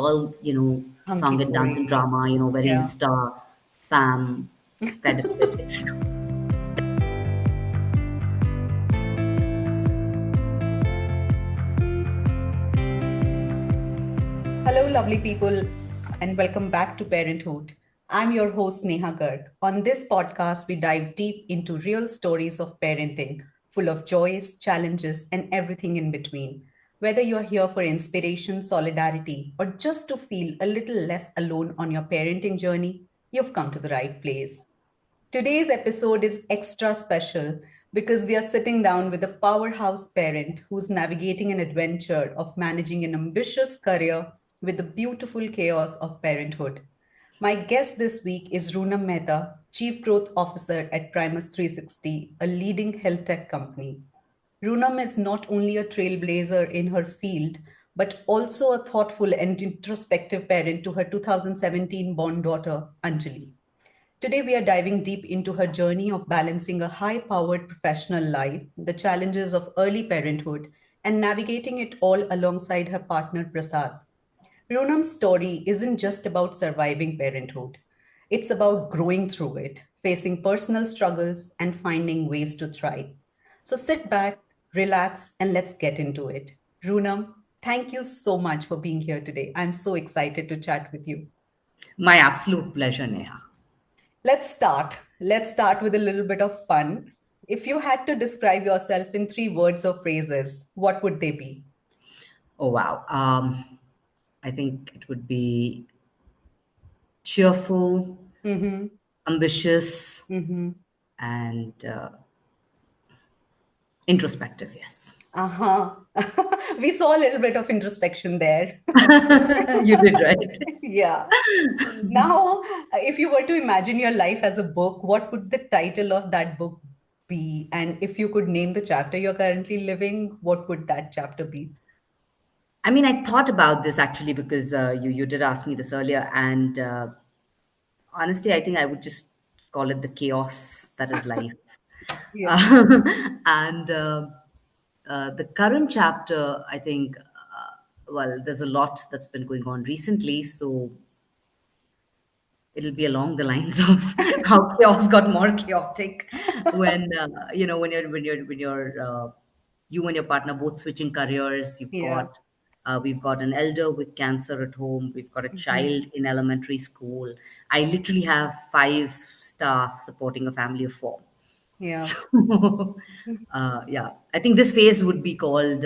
all, Hunky song and dance and dory. drama, very Yeah. Insta, fam kind of it. It's Hello, lovely people, and welcome back to Parenthood. I'm your host, Neha Garg. On this podcast, we dive deep into real stories of parenting, full of joys, challenges, and everything in between. Whether you're here for inspiration, solidarity, or just to feel a little less alone on your parenting journey, you've come to the right place. Today's episode is extra special because we are sitting down with a powerhouse parent who's navigating an adventure of managing an ambitious career with the beautiful chaos of parenthood. My guest this week is Runam Mehta, Chief Growth Officer at Primus 360, a leading health tech company. Runam is not only a trailblazer in her field, but also a thoughtful and introspective parent to her 2017 born daughter, Anjali. Today, we are diving deep into her journey of balancing a high powered professional life, the challenges of early parenthood, and navigating it all alongside her partner Prasad. Ronam's story isn't just about surviving parenthood, it's about growing through it, facing personal struggles, and finding ways to thrive. So sit back, relax, and let's get into it. Runam, thank you so much for being here today. I'm so excited to chat with you. my absolute pleasure, Neha. Let's start. Let's start with a little bit of fun. If you had to describe yourself in three words or phrases, what would they be? Oh, wow. I think it would be cheerful, Mm-hmm. ambitious, Mm-hmm. and introspective, yes. Uh-huh. We saw a little bit of introspection there. You did right. Yeah. Now, if you were to imagine your life as a book, what would the title of that book be? And if you could name the chapter you're currently living, what would that chapter be? I mean, I thought about this actually because you did ask me this earlier, and honestly, I think I would just call it the chaos that is life. Yeah. And the current chapter, I think, well, there's a lot that's been going on recently, so it'll be along the lines of how chaos got more chaotic when you and your partner both switching careers. Yeah. We've got an elder with cancer at home. We've got a Mhm. child in elementary school. I literally have five staff supporting a family of four. Yeah. So, yeah, I think this phase would be called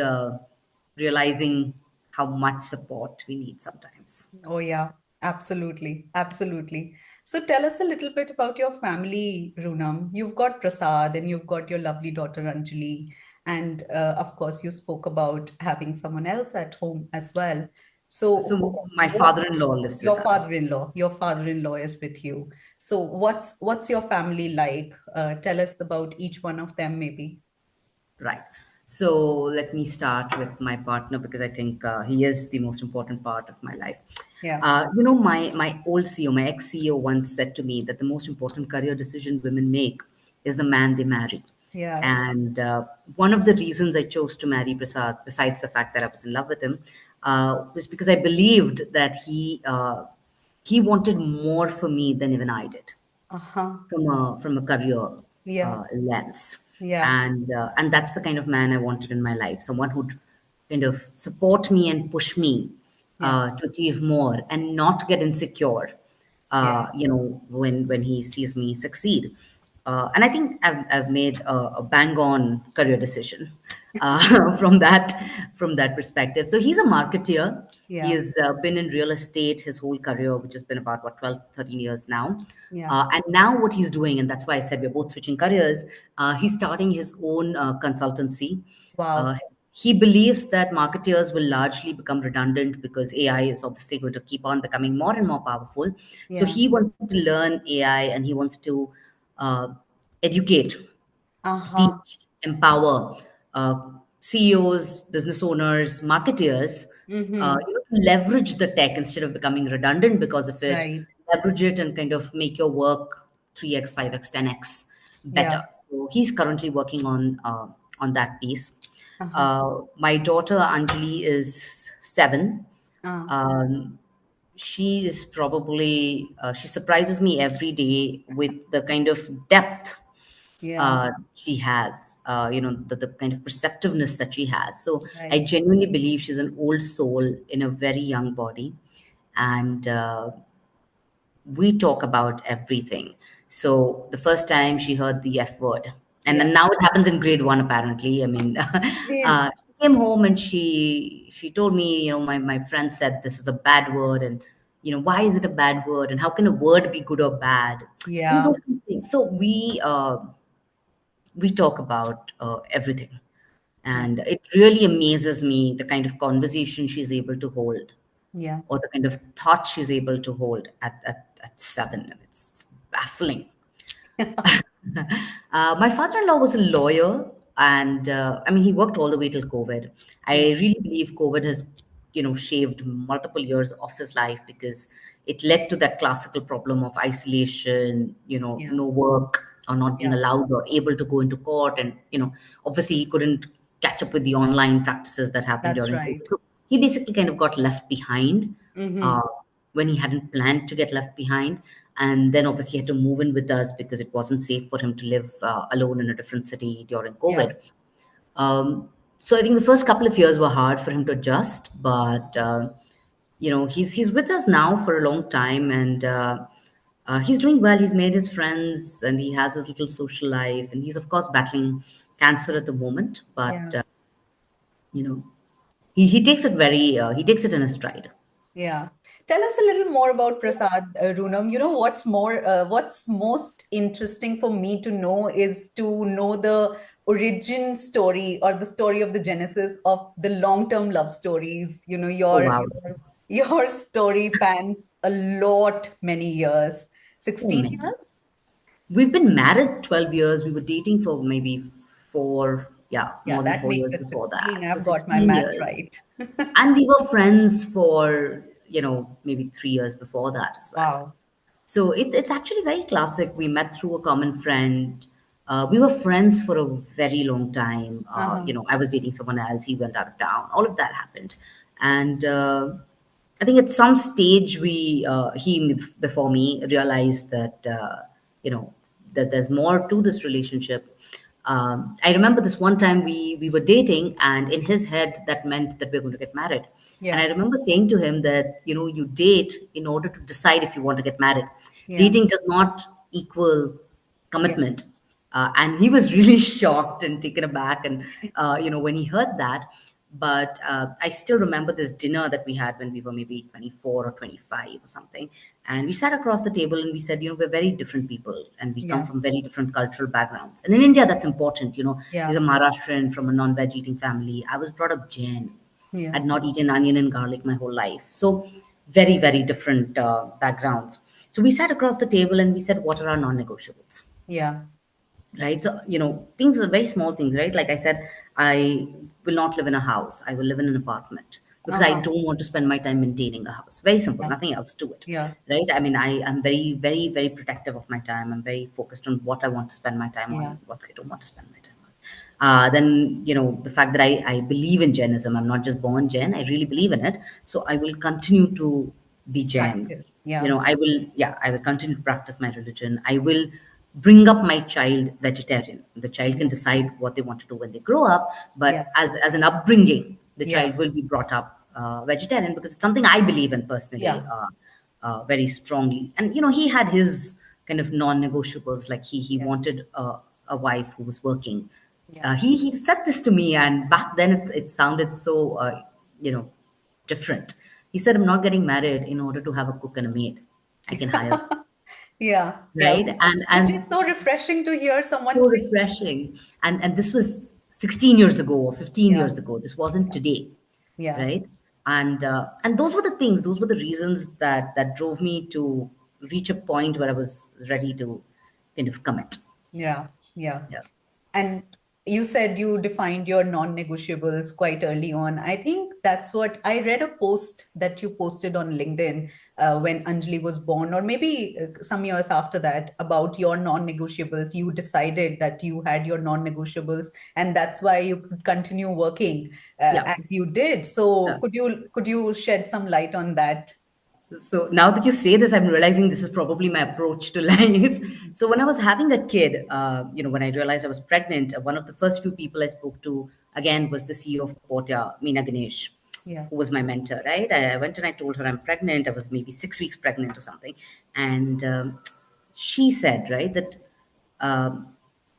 realizing how much support we need sometimes. Oh, yeah, absolutely. Absolutely. So tell us a little bit about your family, Runam. You've got Prasad and you've got your lovely daughter Anjali. And of course, you spoke about having someone else at home as well. So So, my what father-in-law lives with your us. father-in-law is with you. So what's your family like? Tell us about each one of them, maybe. Right. So let me start with my partner because I think he is the most important part of my life. Yeah. My old CEO, my ex CEO, once said to me that the most important career decision women make is the man they marry. Yeah. And one of the reasons I chose to marry Prasad, besides the fact that I was in love with him, was because I believed that he wanted more for me than even I did Uh-huh. from a career Yeah. lens, Yeah. and that's the kind of man I wanted in my life, someone who'd kind of support me and push me Yeah. to achieve more and not get insecure, Yeah. when he sees me succeed. And I think I've made a bang on career decision from that perspective. So he's a marketeer. He Yeah. has been in real estate his whole career, which has been about, what, 12, 13 years now. Yeah. And now what he's doing, and that's why I said we're both switching careers, he's starting his own consultancy. Uh, Wow. he believes that marketeers will largely become redundant because AI is obviously going to keep on becoming more and more powerful. So Yeah. he wants to learn AI and he wants to uh, educate, Uh-huh. teach, empower uh, CEOs, business owners, marketeers, Mm-hmm. to leverage the tech instead of becoming redundant because of it, Right. leverage it and kind of make your work 3x, 5x, 10x better. Yeah. So he's currently working on that piece. Uh-huh. My daughter Anjali is 7. Uh, she is probably she surprises me every day with the kind of depth Yeah, she has, the kind of perceptiveness that she has. So I right. genuinely believe she's an old soul in a very young body. And we talk about everything. So the first time she heard the F word, and Yeah. then now it happens in grade one, apparently. I mean, Yes. she came home and she told me, my friend said this is a bad word, and why is it a bad word, and how can a word be good or bad? Yeah. Those kind of things. So we talk about everything, Yeah. and it really amazes me the kind of conversation she's able to hold, Yeah. or the kind of thought she's able to hold at 7. It's baffling. My father-in-law was a lawyer, and I mean, he worked all the way till COVID. I Yeah. really believe COVID has, shaved multiple years off his life, because it led to that classical problem of isolation, Yeah. no work, or not being Yeah. allowed or able to go into court, and obviously he couldn't catch up with the online practices that happened That's during right. COVID. So he basically kind of got left behind. Mm-hmm. Uh, when he hadn't planned to get left behind, and then obviously had to move in with us because it wasn't safe for him to live alone in a different city during Yeah. COVID. So I think the first couple of years were hard for him to adjust, but he's with us now for a long time, and he's doing well. He's made his friends, and he has his little social life, and he's of course battling cancer at the moment, but Yeah. you know he takes it very he takes it in a stride. Yeah. Tell us a little more about Prasad, Runam. You know, what's most interesting for me to know is to know the origin story or the story of the genesis of the long-term love stories. You know, Oh wow. your story pans a lot, many years. Oh 16 man. years? We've been married 12 years. We were dating for maybe Yeah, more than that four makes years it before 16. that. So I've got my 16 math years. right. And we were friends for, maybe 3 years before that as well. Wow. So it's actually very classic. We met through a common friend. We were friends for a very long time. Uh-huh. I was dating someone else. He went out of town. All of that happened, and I think at some stage he before me realized that you know that there's more to this relationship. I remember this one time we were dating, and in his head that meant that we are going to get married. And I Yeah. remember saying to him that you date in order to decide if you want to get married. Yeah. Dating does not equal Yeah. commitment. And he was really shocked and taken aback, and when he heard that. But I still remember this dinner that we had when we were maybe 24 or 25 or something, and we sat across the table and we said, we're very different people, and we come Yeah. from very different cultural backgrounds. And in India, that's important. He's Yeah. a Maharashtrian from a non-veg eating family. I was brought up Jain. Yeah. I'd not eaten onion and garlic my whole life. So very, very different backgrounds. So we sat across the table and we said, what are our non-negotiables? Yeah. Right? So, things are very small things, right? Like I said, I will not live in a house. I will live in an apartment because I Uh-huh. don't want to spend my time maintaining a house. Very simple, Yeah. nothing else to it. Yeah. Right? I mean, I am very, very, very protective of my time. I'm very focused on what I want to spend my time on Yeah. and what I don't want to spend my time on. Then the fact that I believe in Jainism. I'm not just born Jain. I really believe in it. So I will continue to be Jain. Practice. Yeah. I will continue to practice my religion. I will bring up my child vegetarian. The child can Yeah. decide what they want to do when they grow up, Yeah. but as an upbringing, the Yeah. child will be brought up vegetarian, because it's something I believe in personally, Yeah. very strongly. And he had his kind of non-negotiables. Like he Yeah. wanted a wife who was working. Yeah. He said this to me, and back then it sounded so you know different. He said, "I'm not getting married in order to have a cook and a maid. I can hire." Yeah. Yeah. Right? Which is so refreshing to hear someone So say. refreshing. And this was 16 years ago or 15 Yeah. years ago. This wasn't Yeah. today, Yeah. right? And those were the things, those were the reasons that drove me to reach a point where I was ready to kind of commit. Yeah. Yeah. Yeah. And you said you defined your non-negotiables quite early on. I think that's what I read a post that you posted on LinkedIn when Anjali was born, or maybe some years after that, about your non-negotiables. You decided that you had your non-negotiables, and that's why you could continue working Yeah. as you did. So Yeah. could you shed some light on that? So now that you say this, I'm realizing this is probably my approach to life. So when I was having a kid, when I realized I was pregnant, one of the first few people I spoke to again was the CEO of Portia, Meena Ganesh, Yeah. who was my mentor. Right? I went and I told her I'm pregnant. I was maybe 6 weeks pregnant or something, and she said, right, that um,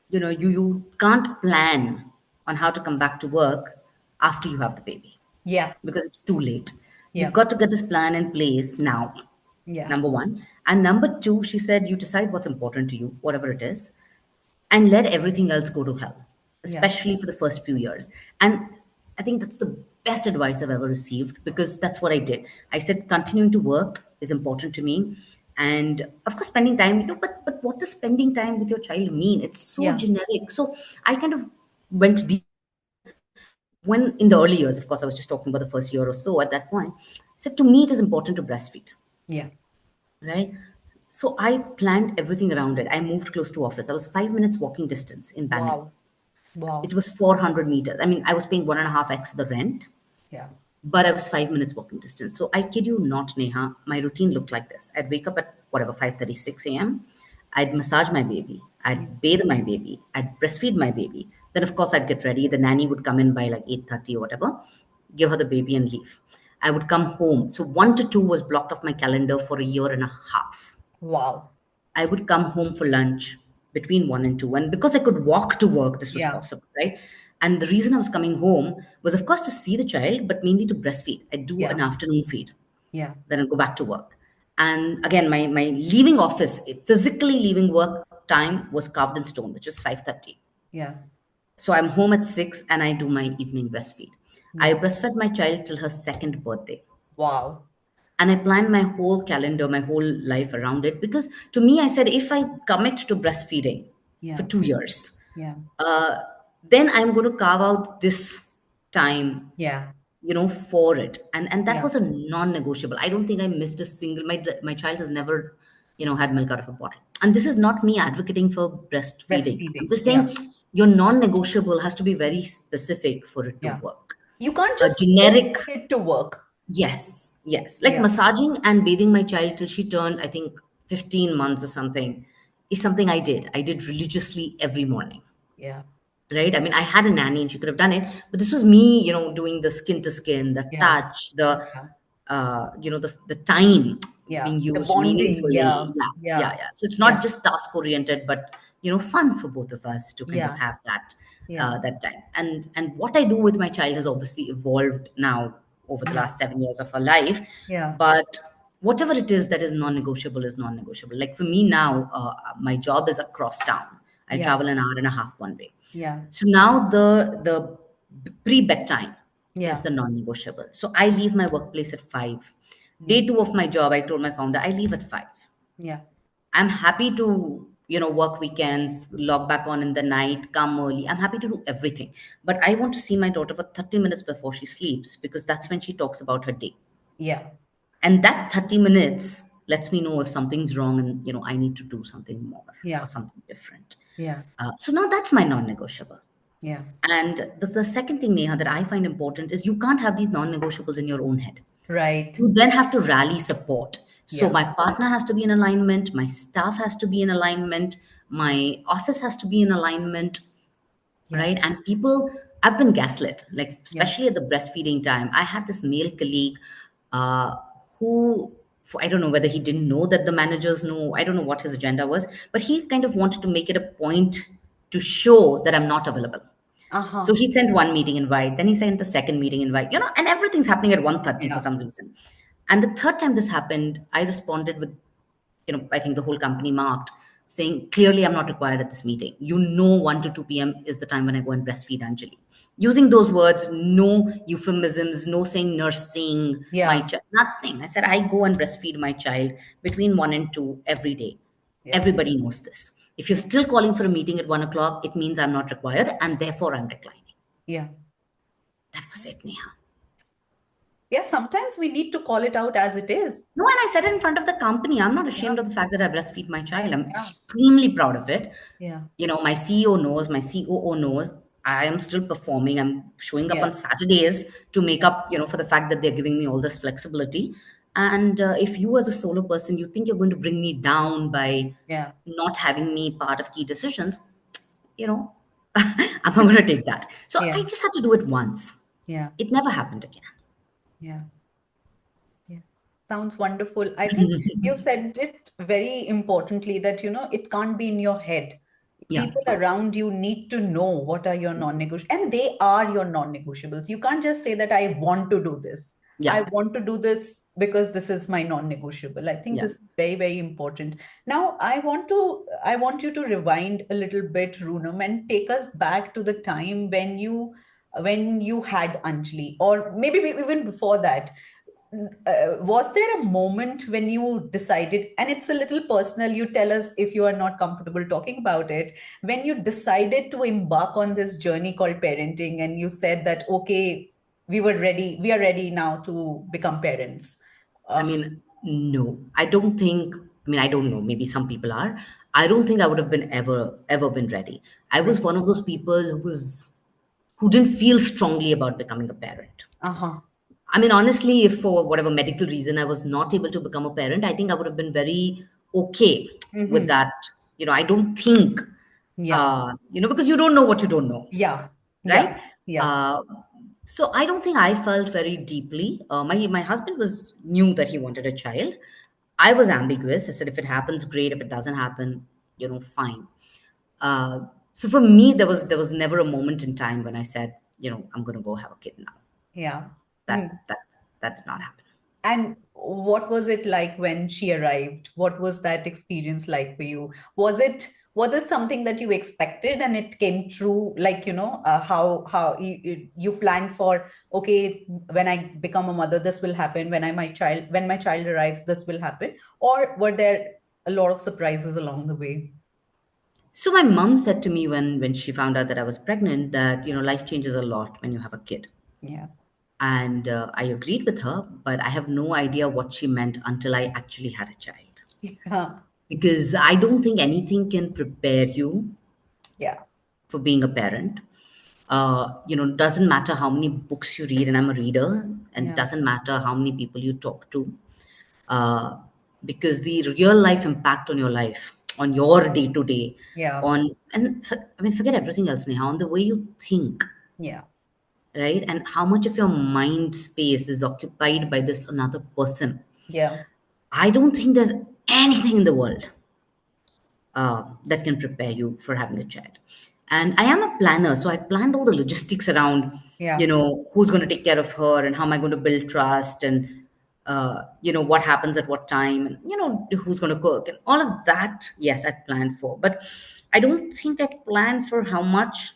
you can't plan on how to come back to work after you have the baby Yeah. because it's too late. You've Yeah. got to get this plan in place now, Yeah. number one. And number two, she said, you decide what's important to you, whatever it is, and let everything else go to hell, Yeah. especially for the first few years. And I think that's the best advice I've ever received because that's what I did. I said, continuing to work is important to me. And of course, spending time, but what does spending time with your child mean? It's so Yeah. generic. So I kind of went deeper into it. When in the early years, of course, I was just talking about the first year or so at that point, I said, to me, it is important to breastfeed, Yeah. right? So I planned everything around it. I moved close to office. I was 5 minutes walking distance in Bangalore. Wow. It Wow. was 400 meters. I mean, I was paying 1.5x the rent, Yeah. but I was 5 minutes walking distance. So I kid you not, Neha, my routine looked like this. I'd wake up at whatever, 5:36 a.m. I'd massage my baby. Yeah. I'd bathe my baby. I'd breastfeed my baby. Then of course I'd get ready. The nanny would come in by like 8:30 or whatever, give her the baby and leave. I would come home. So 1 to 2 was blocked off my calendar for a year and a half. Wow. I would come home for lunch between 1 and 2. And because I could walk to work, this was Yeah. possible, right? And the reason I was coming home was, of course, to see the child, but mainly to breastfeed. I'd do Yeah. an afternoon feed, Yeah. then I'd go back to work. And again, my leaving office, physically leaving work time was carved in stone, which was 5:30. Yeah. So I'm home at 6 and I do my evening breastfeed. I Yeah. breastfed my child till her second birthday. Wow. And I planned my whole calendar, my whole life around it because to me, I said, if I commit to breastfeeding for Yeah. 2 years, Yeah. uh, then I'm going to carve out this time, Yeah. for it. And that Yeah. was a non-negotiable. I don't think I missed a single. My child has never, had milk out of a bottle. And this is not me advocating for breastfeeding. I'm Breastfeeding. just Yeah. saying your non-negotiable has to be very specific for it to Yeah. work. You can't A just wait generic. for it to work. Yes, yes. Like Yeah. massaging and bathing my child till she turned, I think, 15 months or something, is something I did. I did religiously every morning, Yeah. right? I mean, I had a nanny and she could have done it, but this was me, doing the skin to skin, the Yeah. touch, the, Yeah. the time Yeah. being The used bonding. meaningfully. Yeah. Yeah, yeah, Yeah. yeah. So it's Yeah. not just task oriented, but, fun for both of us to kind of Yeah. have that, Yeah. that time. And what I do with my child has obviously evolved now over the Yeah. last 7 years of her life. Yeah. But whatever it is that is non-negotiable is non-negotiable. Like for me now, my job is across town. I Yeah. travel an hour and a half one way. Yeah. So now the pre-bedtime is Yeah. the non-negotiable. So I leave my workplace at 5. Yeah. Day 2 of my job, I told my founder, I leave at 5. Yeah. I'm happy to, work weekends, log back on in the night, come early. I'm happy to do everything. But I want to see my daughter for 30 minutes before she sleeps because that's when she talks about her day. Yeah. And that 30 minutes lets me know if something's wrong and, I need to do something more or Yeah. something different. Yeah. So now that's my non-negotiable. Yeah. And the second thing, Neha, that I find important is you can't have these non-negotiables in your own head. Right. You then have to rally support. So Yeah. my partner has to be in alignment, my staff has to be in alignment, my office has to be in alignment, Yeah. right? And people, I've been gaslit, like Yeah. especially at the breastfeeding time. I had this male colleague uh, who, I don't know whether he didn't know that the managers know, I don't know what his agenda was, but he kind of wanted to make it a point to show that I'm not available. So Uh-huh. he sent one meeting invite, then he sent the second meeting invite, and everything's happening at 1:30 for Yeah. some reason. And the third time this happened, I responded with, I think the whole company marked, saying, clearly I'm not required at this meeting. 1 to 2 p.m. is the time when I go and breastfeed Anjali. Using those words, no euphemisms, no saying nursing my Yeah. child, nothing. I said, I go and breastfeed my child between 1 and 2 every day. Yeah. Everybody knows this. If you're still calling for a meeting at 1 o'clock, it means I'm not required and therefore I'm declining. Yeah. That was it, Neha. Yeah. Sometimes we need to call it out as it is. No, and I said it in front of the company. I'm not Yeah. ashamed of the fact that I breastfeed my child. I'm Yeah. extremely proud of it. Yeah. My CEO knows, my COO knows. I am still performing. I'm showing up Yeah. on Saturdays to make Yeah. up, for the fact that they're giving me all this flexibility. And if you, as a solo person, you think you're going to bring me down by Yeah. not having me part of key decisions, you know, I'm not going to take that. So Yeah. I just had to do it once. Yeah. It never happened again. Yeah. Yeah. Sounds wonderful. I think you said it very importantly that, it can't be in your head. Yeah, People around you need to know what are your non-negotiables, and they are your non-negotiables. You can't just say that I want to do this. I yeah, want to do this because this is my non-negotiable. I think yeah. this is very, very important. Now, I want you to rewind a little bit, Runam, and take us back to the time when you had Anjali, or maybe even before that. Was there a moment when you decided, and it's a little personal, you tell us if you are not comfortable talking about it, when you decided to embark on this journey called parenting, and you said that, okay, we are ready now to become parents? I uh, mean, no, I don't think, I mean, I don't know, maybe some people are. I don't think I would have been ever been ready. I was right. one of those people who didn't feel strongly about becoming a parent. Uh-huh. I mean, honestly, if for whatever medical reason I was not able to become a parent, I think I would have been very okay with Mm-hmm. that. I don't think, Yeah. because you don't know what you don't know, Yeah. Yeah. right? Yeah. Uh, so I don't think I felt very deeply. My husband was knew that he wanted a child. I was ambiguous. I said, if it happens, great. If it doesn't happen, fine. Uh, so for me, there was never a moment in time when I said, I'm going to go have a kid now. Yeah. That Mm. that that did not happen. And what was it like when she arrived? What was that experience like for you? Was it something that you expected and it came true? Like, how you planned for, okay, when I become a mother, this will happen. When my child arrives, this will happen. Or were there a lot of surprises along the way? So my mom said to me when she found out that I was pregnant that life changes a lot when you have a kid. Yeah. And I agreed with her, but I have no idea what she meant until I actually had a child. Yeah. Because I don't think anything can prepare you Yeah. for being a parent. Doesn't matter how many books you read, and I'm a reader, and Yeah. doesn't matter how many people you talk to, uh, because the real life impact on your life, on your day to day, Yeah. I mean, forget everything else, Neha, on the way you think, Yeah. right? And how much of your mind space is occupied by this another person. Yeah. I don't think there's anything in the world that can prepare you for having a child. And I am a planner, so I planned all the logistics around, Yeah. who's going to take care of her and how am I going to build trust and, what happens at what time and, who's going to cook and all of that. Yes, I planned for, but I don't think I planned for how much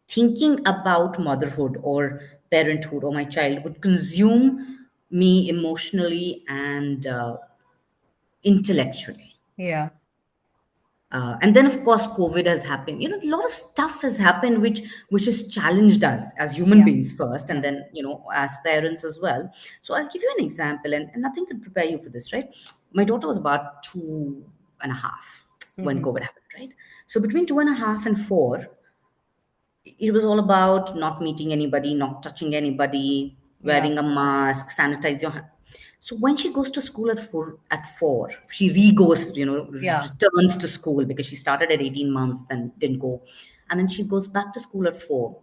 thinking about motherhood or parenthood or my child would consume me emotionally and intellectually. Yeah. And then, of course, COVID has happened. A lot of stuff has happened, which has challenged us as human Yeah. beings first, and Yeah. then as parents as well. So I'll give you an example, and nothing can prepare you for this, right? My daughter was about 2.5 when Mm-hmm. COVID happened, right? So between 2.5 and 4, it was all about not meeting anybody, not touching anybody, Yeah. wearing a mask, sanitize your hand. So when she goes to school at 4, she re-goes, Yeah. returns to school because she started at 18 months, then didn't go. And then she goes back to school at 4.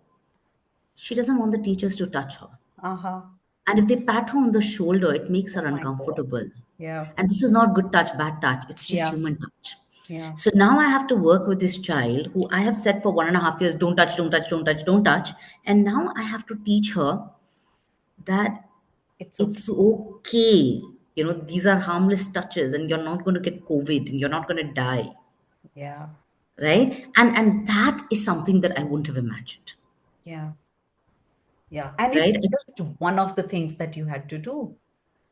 She doesn't want the teachers to touch her. Uh-huh. And if they pat her on the shoulder, it makes her Oh my God. uncomfortable. Yeah. And this is not good touch, bad touch. It's just Yeah. human touch. Yeah. So now I have to work with this child who I have said for 1.5 years, don't touch, don't touch, don't touch, don't touch. And now I have to teach her that It's okay. it's okay. These are harmless touches and you're not going to get COVID and you're not going to die. Yeah. Right. And that is something that I wouldn't have imagined. Yeah. Yeah. And Right. it's just one of the things that you had to do.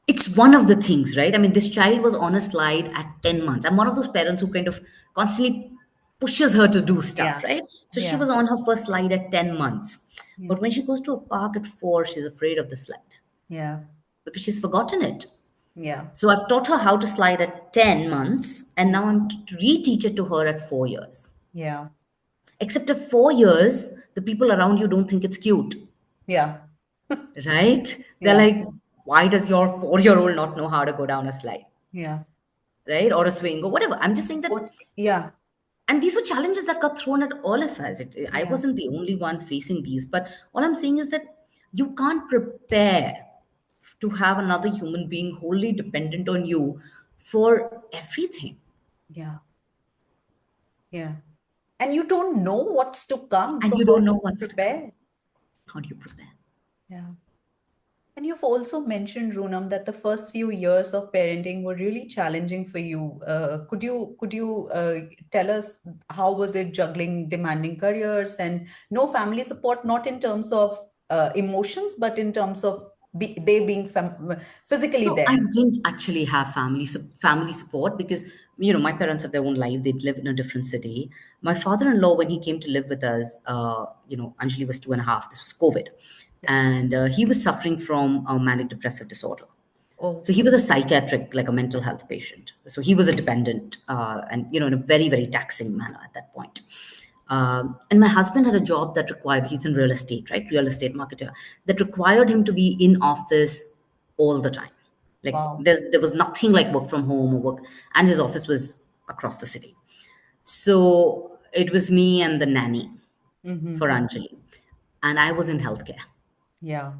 It's one of the things, right? I mean, this child was on a slide at 10 months. I'm one of those parents who kind of constantly pushes her to do stuff, Yeah. right? So she Yeah. was on her first slide at 10 months. Yeah. But when she goes to a park at 4, she's afraid of the slide Yeah. because she's forgotten it. Yeah. So I've taught her how to slide at 10 months, and Mm. now I'm to reteach it to her at 4 years. Yeah. Except at 4 years, the people around you don't think it's cute. Yeah. Right? They're Yeah. like, Why does your 4-year-old not know how to go down a slide, Yeah. right? Or a swing or whatever. I'm just saying that. What? Yeah. And these were challenges that got thrown at all of us. I Yeah. wasn't the only one facing these. But all I'm saying is that you can't prepare to have another human being wholly dependent on you for everything. Yeah. Yeah. And you don't know what's to come. And So you how don't do know you what's to come. prepare? How do you prepare? Yeah. And you've also mentioned, Runam, that the first few years of parenting were really challenging for you. Could you tell us how was it juggling demanding careers and no family support, not in terms of emotions, but in terms of they being physically So I there? didn't actually have family support because my parents have their own life. They live in a different city. My father-in-law, when he came to live with us, Anjali was 2.5. This was COVID, Yeah. and he was suffering from a manic depressive disorder. Oh, So he was a psychiatric, like a mental health patient. So he was a dependent, and in a very very taxing manner at that point. And my husband had a job that required, he's in real estate, right? Real estate marketer, that required him to be in office all the time. Like wow. there was nothing like work from home or work, and his office was across the city. So it was me and the nanny Mm-hmm. for Anjali, and I was in healthcare, Yeah.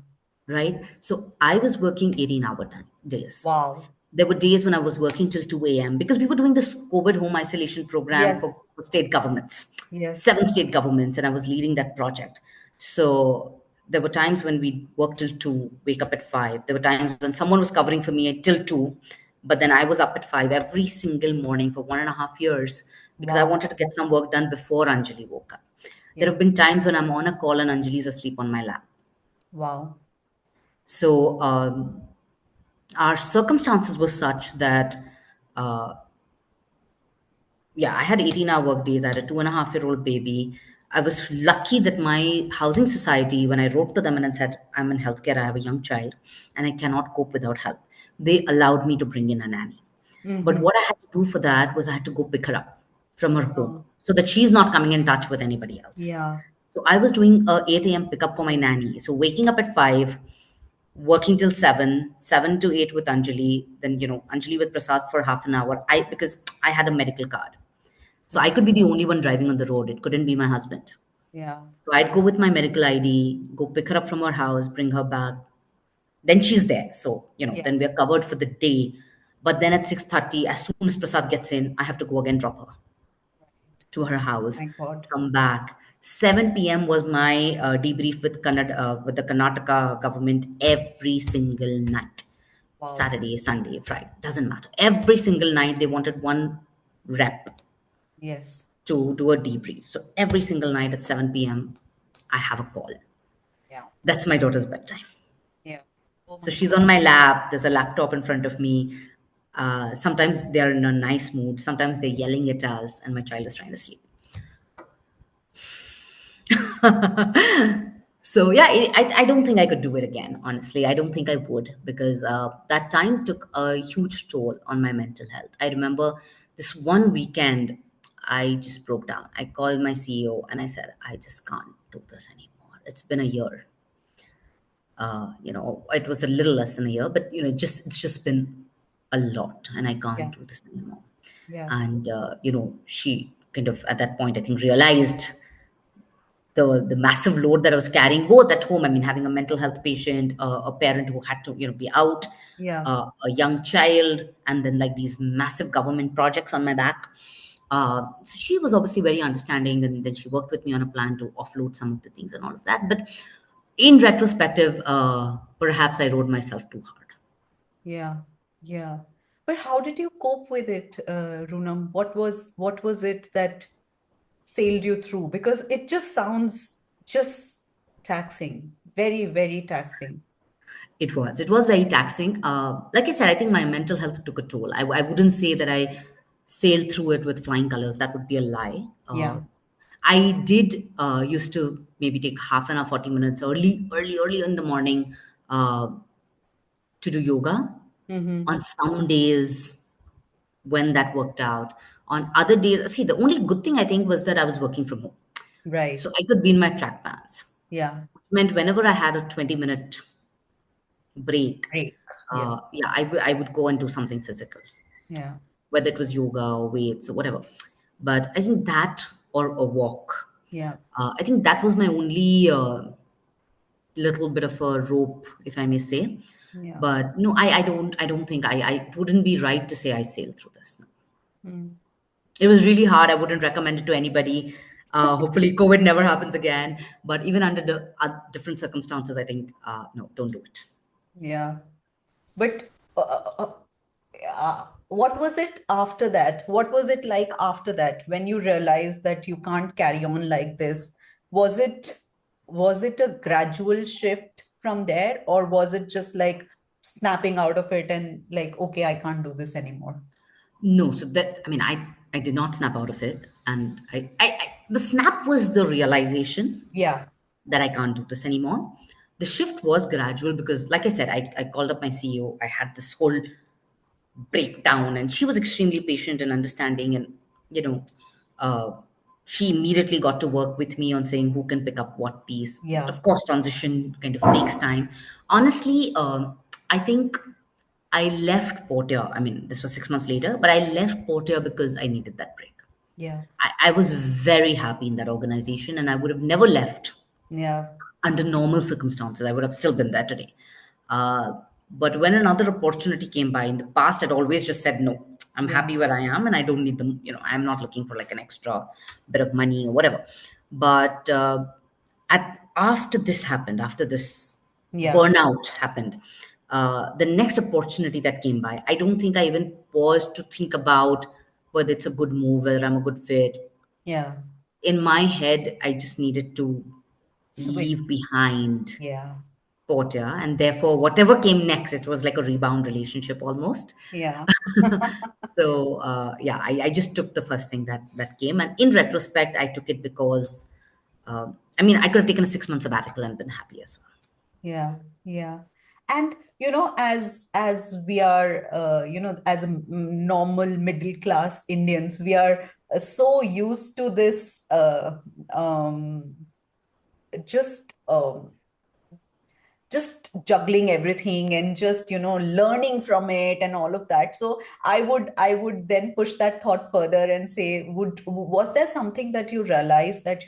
right? So I was working 18-hour days. Wow. There were days when I was working till 2 a.m. because we were doing this COVID home isolation program Yes. for state governments, Yes. 7 state governments, and I was leading that project. So there were times when we work till 2, wake up at 5. There were times when someone was covering for me till 2, but then I was up at 5 every single morning for 1.5 years because I Wow. wanted to get some work done before Anjali woke up. There Yeah. have been times when I'm on a call and Anjali's asleep on my lap. Wow. So our circumstances were such that uh, yeah, I had 18-hour work days. I had a 2.5-year-old baby. I was lucky that my housing society, when I wrote to them and said, I'm in healthcare, I have a young child, and I cannot cope without help, they allowed me to bring in a nanny. But Mm-hmm. what I had to do for that was I had to go pick her up from her home Wow. so that she's not coming in touch with anybody else. Yeah. So I was doing a 8 a.m. pickup for my nanny. So waking up at 5, working till 7, 7 to 8 with Anjali, then, Anjali with Prasad for half an hour. Because I had a medical card. So I Yeah. could be the only one driving on the road. It couldn't be my husband. Yeah. So I'd go with my medical ID, go pick her up from her house, bring her back. Then she's there. So, Yeah. then we're covered for the day. But then at 6:30, as soon as Prasad gets in, I have to go again drop her to her house, My God. come back. 7 p.m. was my debrief with the Karnataka government every single night. Wow. Saturday, Sunday, Friday, doesn't matter. Every single night they wanted one rep Yes. to do a debrief. So every single night at 7 p.m., I have a call. Yeah. That's my daughter's bedtime. Yeah. Oh So my she's God. on my lap. There's a laptop in front of me. Sometimes they're in a nice mood. Sometimes they're yelling at us, and my child is trying to sleep. So yeah, I don't think I could do it again. Honestly, I don't think I would because that time took a huge toll on my mental health. I remember this one weekend, I just broke down. I called my CEO and I said, I just can't do this anymore. It's been a year. It was a little less than a year, but it's just been a lot, and I Yeah. can't do this anymore. Yeah. And she kind of at that point, I think, realized the massive load that I was carrying both at home. I mean, having a mental health patient, a parent who had to be out, Yeah. a young child, and then like these massive government projects on my back. So she was obviously very understanding, and then she worked with me on a plan to offload some of the things and all of that. But in retrospective, perhaps I rode myself too hard. Yeah. Yeah. But how did you cope with it, Runam? What was it that sailed you through? Because it just sounds just taxing, very, very taxing. It was very taxing. Like I said, I think my mental health took a toll. I wouldn't say that I sailed through it with flying colors. That would be a lie. Yeah. I did used to maybe take half an hour, 40 minutes early in the morning uh, to do yoga. Mm-hmm. On some days, when that worked out. On other days, see, the only good thing I think was that I was working from home. So Right. I could be in my track pants. Yeah. Meant whenever I had a 20-minute break, Great. Yeah. Yeah, I would go and do something physical, Yeah. whether it was yoga or weights or whatever. But I think that, or a walk. Yeah. I think that was my only little bit of a rope, if I may say. Yeah. But no, I don't think it wouldn't be right to say I sailed through this. No. Mm. It was really hard. I wouldn't recommend it to anybody. Hopefully, COVID never happens again. But even under the different circumstances, I think no, don't do it. Yeah. But what was it after that? What was it like after that when you realized that you can't carry on like this? Was it was it a gradual shift from there, or was it just like snapping out of it and like, okay, I can't do this anymore? No, so that I mean, I did not snap out of it, and the snap was the realization Yeah. that I can't do this anymore. The shift was gradual because, like I said, I called up my CEO. I had this whole breakdown, and she was extremely patient and understanding, and you know, uh, she immediately got to work with me on saying who can pick up what piece. But Yeah. of course, transition kind of takes time. Honestly, I think I left Portia. I mean, this was 6 months later, but I left Portia because I needed that break. Yeah. I was very happy in that organization, and I would have never left Yeah. under normal circumstances. I would have still been there today. Uh, but when another opportunity came by in the past, I'd always just said no. I'm Yeah. happy where I am, and I don't need them. I'm not looking for like an extra bit of money or whatever. But at after this happened, after this Yeah. burnout happened, the next opportunity that came by, I don't think I even paused to think about whether it's a good move, whether I'm a good fit. Yeah. In my head, I just needed to Switch. leave behind Yeah. Portia, and therefore, whatever came next, it was like a rebound relationship almost. Yeah. So yeah, I just took the first thing that came, and in retrospect, I took it because I mean, I could have taken a 6 month sabbatical and been happy as well. Yeah, yeah. And as we are as normal middle class Indians, we are so used to this um just just juggling everything and just learning from it and all of that. So I would then push that thought further and say, would was there something that you realized that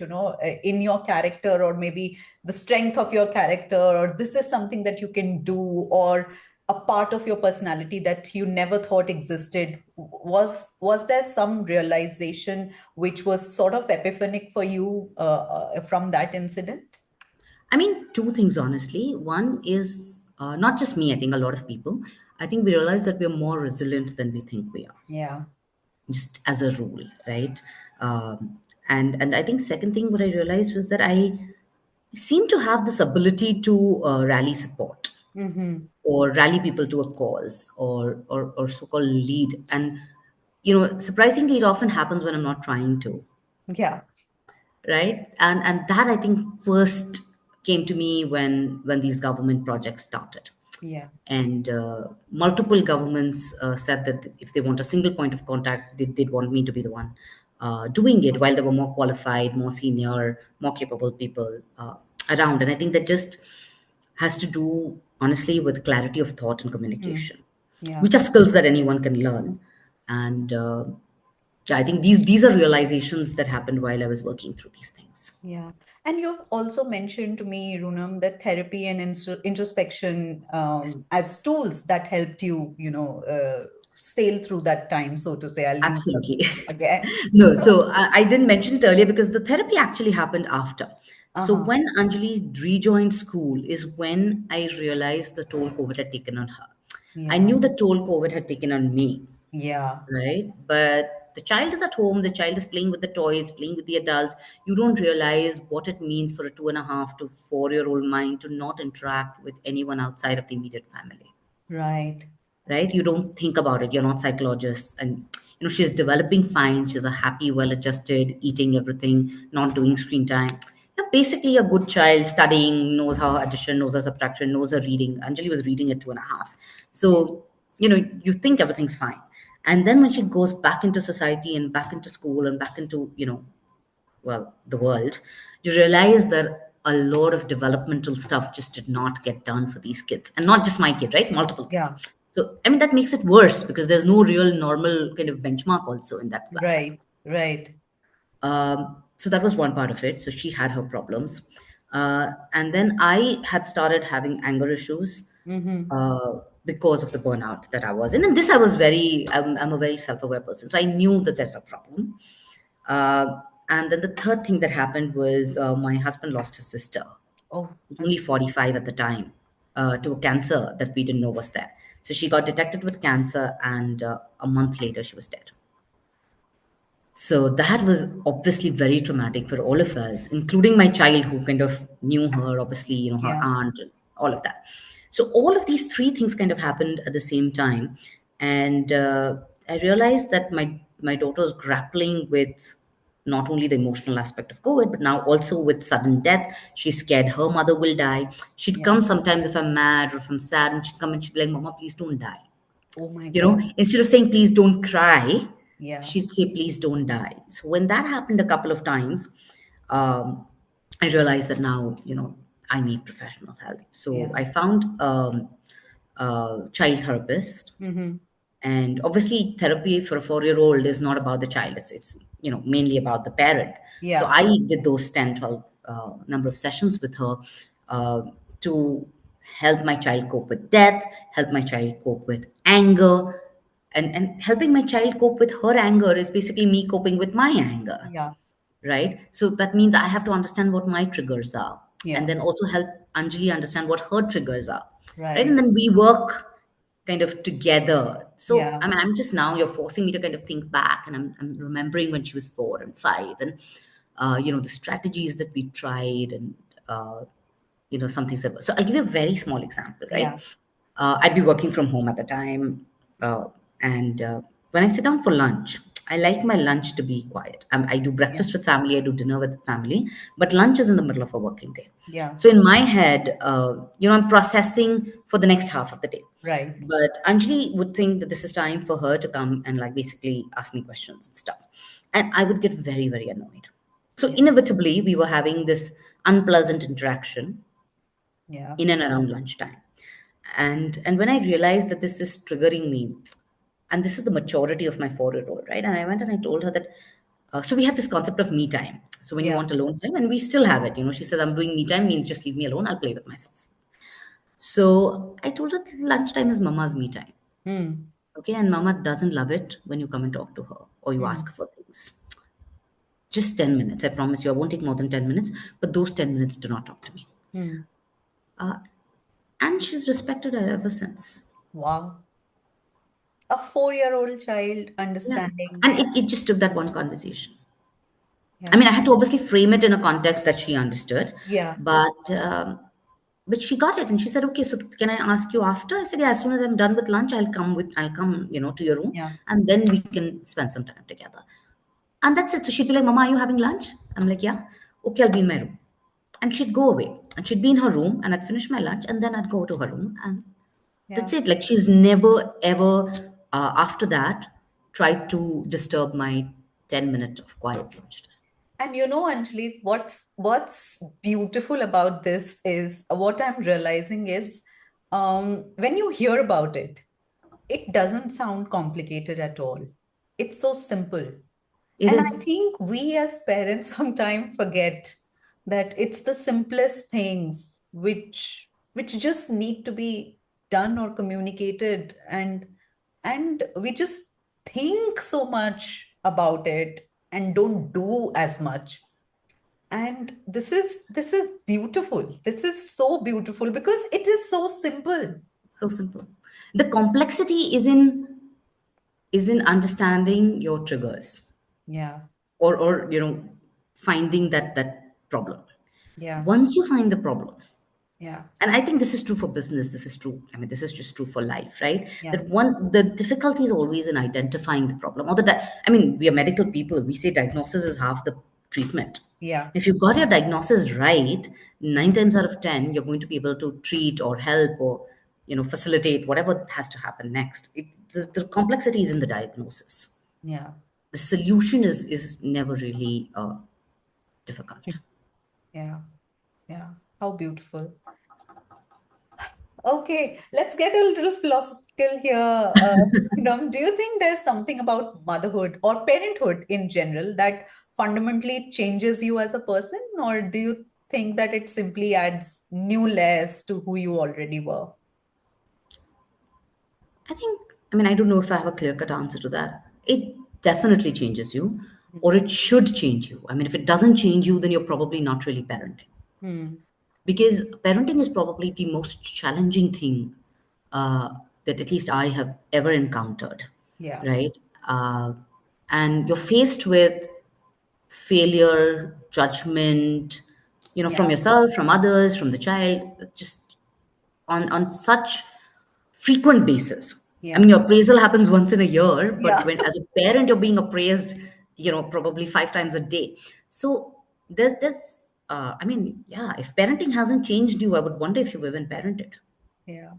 in your character, or maybe the strength of your character, or this is something that you can do, or a part of your personality that you never thought existed? Was there some realization which was sort of epiphanic for you from that incident? I mean, two things honestly. One is not just me. I think a lot of people. I think we realize that we are more resilient than we think we are, Yeah. just as a rule, right? And I think second thing what I realized was that I seem to have this ability to rally support Mm-hmm. or rally people to a cause or so-called lead. And surprisingly, it often happens when I'm not trying to, Yeah. right? And that I think first came to me when these government projects started, Yeah. and multiple governments said that if they want a single point of contact, they'd want me to be the one doing it, while there were more qualified, more senior, more capable people around. And I think that just has to do honestly with clarity of thought and Mm. communication, Yeah. which are skills that anyone can learn. And yeah, I think these are realizations that happened while I was working through these things. Yeah. And you've also mentioned to me, Runam, that therapy and introspection Yes, as tools that helped you, sail through that time, so to say. I'll use the absolutely. again. No, so I didn't mention it earlier because the therapy actually happened after. So Uh-huh. when Anjali rejoined school is when I realized the toll COVID had taken on her. I Yeah. knew the toll COVID had taken on me, Yeah. right? But the child is at home, the child is playing with the toys, playing with the adults. You don't realize what it means for a 2.5 to 4 year old mind to not interact with anyone outside of the immediate family, Right. right? You don't think about it. You're not psychologists. And, she's developing fine. She's a happy, well adjusted, eating everything, not doing screen time. Basically a good child studying, knows how addition, knows her subtraction, knows her reading. Anjali was reading at 2.5. Yeah. So, you think everything's fine. And then when she goes back into society and back into school and back into, well, the world, you realize that a lot of developmental stuff just did not get done for these kids, and not just my kid, right? Multiple kids. Yeah. So I mean that makes it worse because there's no real normal kind of benchmark also in that class. Right. Right. So that was one part of it. So she had her problems. And then I had started having anger issues Mm-hmm. because of the burnout that I was in. And this I was I'm a very self aware person. So I knew that there's a problem. And then the third thing that happened was my husband lost his sister. Oh, She was I'm only sorry. 45 at the time, to a cancer that we didn't know was there. So she got detected with cancer, and a month later, she was dead. So that was obviously very traumatic for all of us, including my child who kind of knew her, obviously, her Yeah. aunt and all of that. So all of these three things kind of happened at the same time. And I realized that my daughter was grappling with not only the emotional aspect of COVID, but now also with sudden death. She's scared her mother will die. She'd Yeah. come sometimes if I'm mad or if I'm sad, and she'd come and she'd be like, Mama, please don't die. Oh my God. Instead of saying please don't cry, Yeah. she'd say please don't die. So when that happened a couple of times, um, I realized that now I need professional help. So Yeah. I found a child therapist. Mm-hmm. And obviously therapy for a 4-year-old is not about the child, it's mainly about the parent. So Yeah. I did those 10, 12 number of sessions with her, uh, to help my child cope with death, help my child cope with anger. And helping my child cope with her anger is basically me coping with my anger, Yeah. right? So that means I have to understand what my triggers are, and Yeah. then also help Anjali understand what her triggers are, right? And Right. then we work kind of together. So Yeah. I'm just now you're forcing me to kind of think back, and I'm remembering when she was 4 and 5, and the strategies that we tried, and uh, some things that. So I'll give you a very small example, right? Yeah. I'd be working from home at the time, and when I sit down for lunch, I like my lunch to be quiet. I do Yeah. breakfast with family, I do dinner with family, but lunch is in the middle of a working day. Yeah. So in my head, I'm processing for the next half of the day. Right. But Anjali would think that this is time for her to come and like basically ask me questions and stuff, and I would get very, very annoyed. So Yeah. inevitably, we were having this unpleasant interaction Yeah. in and around lunchtime. And when I realized that this is triggering me, and this is the maturity of my 4-year-old, right? And I went and I told her that, so we had this concept of me time. So when you Yeah. want alone time, and we still have it, she says, I'm doing me time means just leave me alone, I'll play with myself. So I told her that lunchtime is mama's me time. Hmm. Okay, and mama doesn't love it when you come and talk to her or you ask Hmm. her for things. Just 10 minutes, I promise you, I won't take more than 10 minutes, but those 10 minutes do not talk to me. Hmm. uh, and she's respected her ever since. Wow. A 4-year-old child Yeah. understanding. And it just took that one conversation. I Yeah. mean, I had to obviously frame it in a context that she understood, Yeah. but she got it, and she said, "Okay, so can I ask you after?" I said, "Yeah, as soon as I'm done with lunch, I'll come, to your room, Yeah. and then we can spend some time together." And that's it. So she'd be like, "Mama, are you having lunch?" I'm like, "Yeah." "Okay, I'll be in my room." And she'd go away, and she'd be in her room, and I'd finish my lunch, and then I'd go to her room, and Yeah. that's it. Like she's never ever after that tried to disturb my 10 minute of quiet lunch. And Anjali, what's beautiful about this is what I'm realizing is when you hear about it, it doesn't sound complicated at all. It's so simple. It And I is think we as parents sometimes forget that it's the simplest things which just need to be done or communicated, and we just think so much about it and don't do as much. And this is beautiful. This is so beautiful because it is so simple. so simple. The complexity is in understanding your triggers, Yeah. or finding that problem. Yeah. Once you find the problem, Yeah. and I think this is true for business, this is true, I mean, this is just true for life, right? Yeah. That one, the difficulty is always in identifying the problem, or I mean, we are medical people, we say diagnosis is half the treatment. Yeah. If you've got your diagnosis right, 9 times out of 10 you're going to be able to treat or help or facilitate whatever has to happen next. The complexity is in the diagnosis. Yeah. The solution is never really difficult. Yeah. Yeah. How beautiful. Okay, let's get a little philosophical here. Do you think there's something about motherhood or parenthood in general that fundamentally changes you as a person, or do you think that it simply adds new layers to who you already were? I think, I mean, I don't know if I have a clear cut answer to that. It definitely changes you, or it should change you. I mean, if it doesn't change you, then you're probably not really parenting. Hmm. Because parenting is probably the most challenging thing that at least I have ever encountered, Yeah. right? And you're faced with failure, judgment, from Yeah. yourself, from others, from the child, just on such frequent basis. I Yeah. mean, your appraisal happens once in a year, but Yeah. when as a parent you're being appraised, probably 5 times a day. So there's I mean, yeah, if parenting hasn't changed you, I would wonder if you've even parented. Yeah.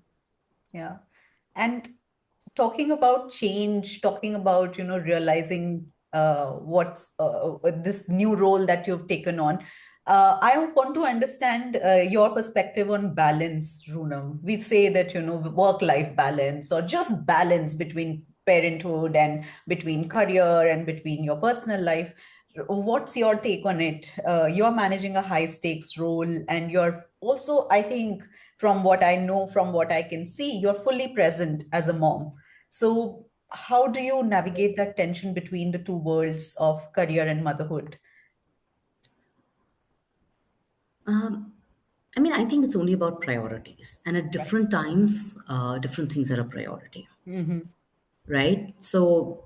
Yeah. And talking about change, talking about, realizing what's this new role that you've taken on. I want to understand your perspective on balance, Runam. We say that, work-life balance or just balance between parenthood and between career and between your personal life. What's your take on it? You're managing a high stakes role, and you're also, I think, from what I know, from what I can see, you're fully present as a mom. So, how do you navigate that tension between the two worlds of career and motherhood? um, I mean, I think it's only about priorities, and at Yeah. different times different things are a priority, Mm-hmm. right? So,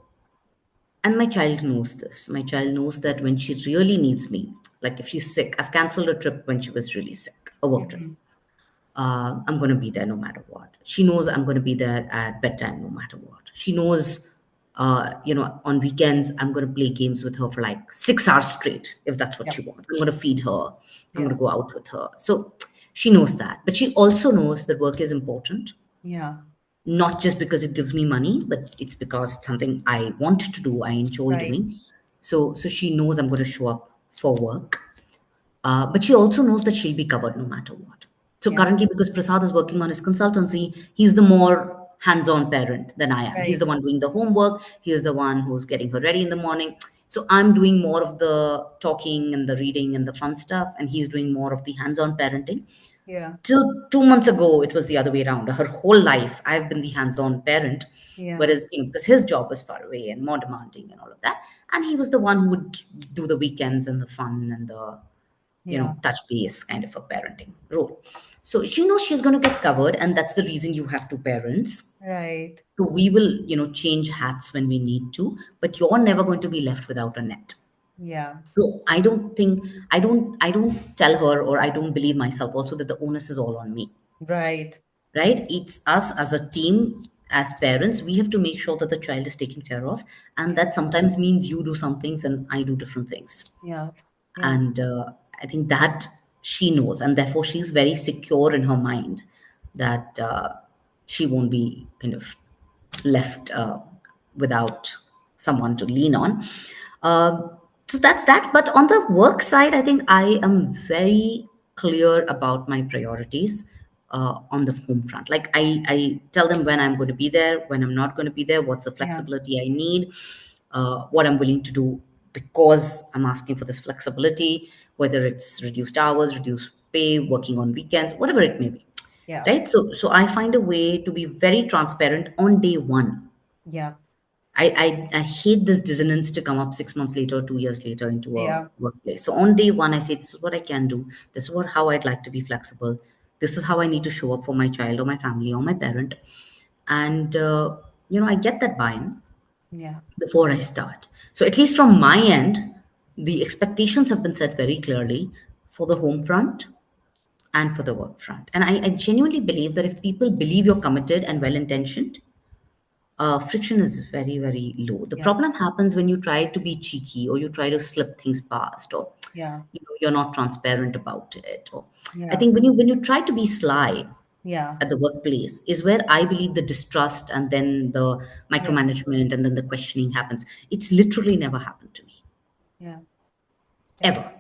and my child knows this. My child knows that when she really needs me, like if she's sick, I've canceled a trip when she was really sick, a work trip. Mm-hmm. I'm going to be there no matter what. She knows I'm going to be there at bedtime no matter what. She knows, on weekends, I'm going to play games with her for like 6 hours straight, if that's what Yeah. she wants. I'm going to feed her. I'm going Yeah. to go out with her. So she knows that. But she also knows that work is important, Yeah. not just because it gives me money, but it's because it's something I want to do, I enjoy Right. doing. So she knows I'm going to show up for work. But she also knows that she'll be covered no matter what. So Yeah. currently, because Prasad is working on his consultancy, he's the more hands-on parent than I am. He's Right. the one doing the homework. He's the one who's getting her ready in the morning. So I'm doing more of the talking and the reading and the fun stuff, and he's doing more of the hands-on parenting. Yeah. Till 2 months ago, it was the other way around. Her whole life, I've been the hands-on parent, Yeah. whereas because his job was far away and more demanding and all of that, and he was the one who would do the weekends and the fun and the Yeah. touch base kind of a parenting role. So she knows she's going to get covered, and that's the reason you have two parents. Right. So we will, change hats when we need to, but you're never going to be left without a net. Yeah. So I don't tell her, or I don't believe myself also, that the onus is all on me, Right. right? It's us as a team, as parents, we have to make sure that the child is taken care of, and Yeah. that sometimes means you do some things and I do different things. Yeah. Yeah. And I think that she knows, and therefore she's very secure in her mind that she won't be kind of left without someone to lean on. uh, so that's that. But on the work side, I think I am very clear about my priorities on the home front. Like I tell them when I'm going to be there, when I'm not going to be there, what's the Yeah. flexibility I need, what I'm willing to do because I'm asking for this flexibility, whether it's reduced hours, reduced pay, working on weekends, whatever it may be. Yeah. Right. So I find a way to be very transparent on day one. Yeah. I hate this dissonance to come up 6 months later, 2 years later into a Yeah. workplace. So on day one, I say, this is what I can do. This is what how I'd like to be flexible. This is how I need to show up for my child or my family or my parent. And, I get that buy-in Yeah. before I start. So at least from my end, the expectations have been set very clearly for the home front and for the work front. And I genuinely believe that if people believe you're committed and well intentioned, friction is very, very low. The Yeah. problem happens when you try to be cheeky or you try to slip things past, or Yeah. you're not transparent about it. Or I Yeah. think when you try to be sly Yeah. at the workplace is where I believe the distrust and then the Yeah. micromanagement and then the questioning happens. It's literally never happened to me Yeah. Yeah. ever.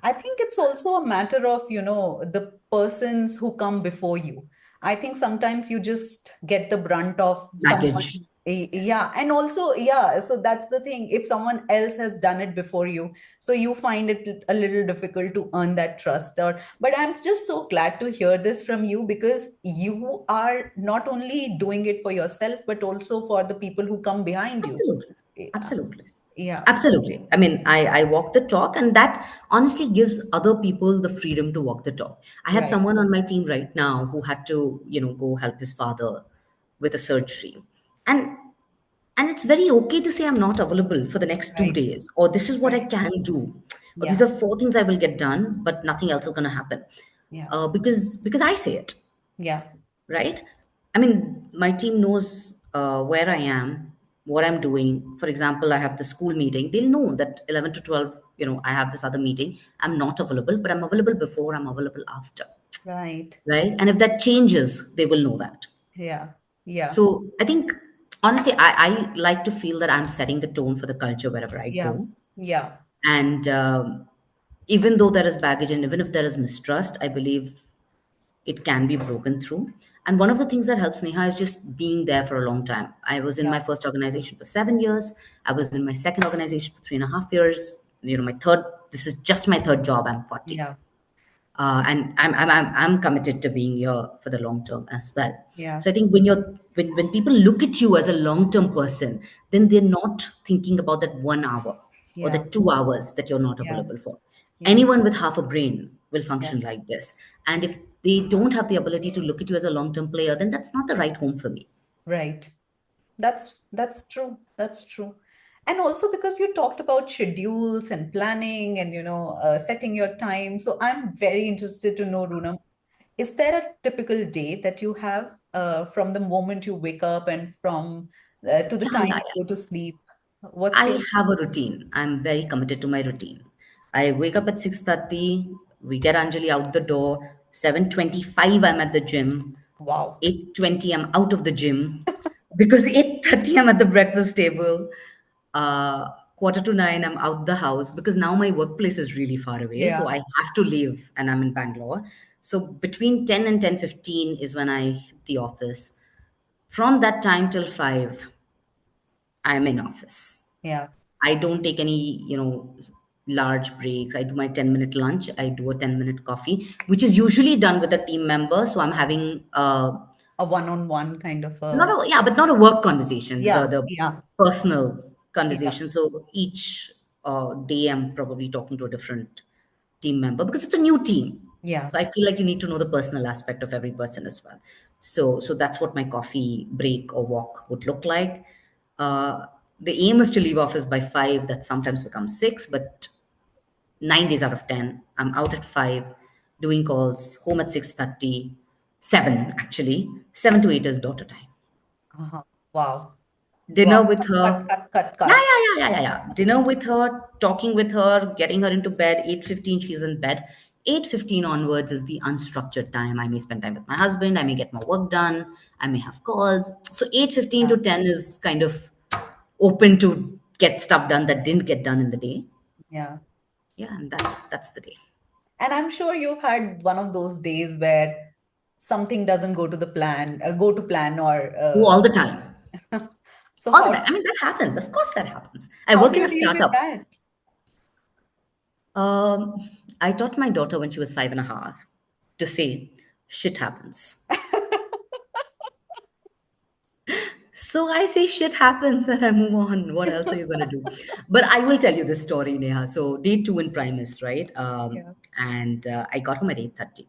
I think it's also a matter of, the persons who come before you. I think sometimes you just get the brunt of someone. Baggage. Yeah. And also, yeah. So that's the thing. If someone else has done it before you, so you find it a little difficult to earn that trust. But I'm just so glad to hear this from you because you are not only doing it for yourself, but also for the people who come behind you. Absolutely. Yeah. Absolutely. Yeah. Absolutely. I mean, I walk the talk, and that honestly gives other people the freedom to walk the talk. I have Right. someone on my team right now who had to, go help his father with a surgery. And it's very okay to say I'm not available for the next two Right. days, or this is what I Right. can do, or these Yeah. are four things I will get done, but nothing else is going to happen, Yeah. because I say it, Yeah. right? I mean, my team knows where I am, what I'm doing. For example, I have the school meeting. They'll know that 11 to 12, I have this other meeting. I'm not available, but I'm available before, I'm available after, Right. right? And if that changes, they will know that. Yeah. Yeah. So I think, honestly, I like to feel that I'm setting the tone for the culture wherever I Yeah. go. Yeah. And even though there is baggage and even if there is mistrust, I believe it can be broken through. And one of the things that helps Neha is just being there for a long time. I was in my Yeah. first organization for 7 years. I was in my second organization for 3.5 years. My third, this is just my third job. I'm 40. Yeah. And I'm committed to being here for the long term as well. Yeah. So I think when people look at you as a long term person, then they're not thinking about that 1 hour or the Yeah. 2 hours that you're not Yeah. available for. Yeah. Anyone with half a brain will Yeah. function like this. And if they don't have the ability to look at you as a long term player, then that's not the right home for me. Right. That's true. That's true. And also because you talked about schedules and planning and setting your time. So I'm very interested to know, Runam, is there a typical day that you have from the moment you wake up and from to the Yeah, time yeah, you yeah. go to sleep? What's I your have a routine. I'm very committed to my routine. I wake up at 6:30. We get Anjali out the door. 7:25, I'm at the gym. wow? 8:20, I'm out of the gym because 8:30, I'm at the breakfast table. Quarter to 9, I'm out the house because now my workplace is really far away. So Yeah. I have to leave and I'm in Bangalore. So between 10 and 10:15 is when I hit the office. From that time till 5, I'm in office. Yeah. I don't take any, large breaks. I do my 10-minute lunch. I do a 10-minute coffee, which is usually done with a team member. So I'm having A one-on-one kind of not a a yeah, but not a work conversation, the yeah. the Yeah. personal Yeah. conversation. So each day I'm probably talking to a different team member because it's a new team. Yeah. So I feel like you need to know the personal aspect of every person as well. So that's what my coffee break or walk would look like. Uh, the aim is to leave office by 5. That sometimes becomes 6, but 9 days out of 10, I'm out at 5, doing calls, home at 6:30, 7 actually. 7 to 8 is daughter time. Uh-huh. Wow. Dinner Wow. with Cut, her. cut, cut, Yeah, cut. yeah, yeah, yeah, yeah, yeah. Dinner with her, talking with her, getting her into bed. 8:15, she's in bed. 8:15 onwards is the unstructured time. I may spend time with my husband. I may get my work done. I may have calls. So 8:15 Yeah. to 10 is kind of open to get stuff done that didn't get done in the day. Yeah. Yeah, and that's the day. And I'm sure you've had one of those days where something doesn't go to plan, or Oh, all the time. so All the time. I mean, that happens. Of course, that happens. I how work do in you a deal with startup. that? Um, I taught my daughter when she was 5.5 to say, shit happens. So I say shit happens and I move on. What else are you going to do? But I will tell you this story, Neha. So day 2 in Primus, right? Yeah. And I got home at 8:30.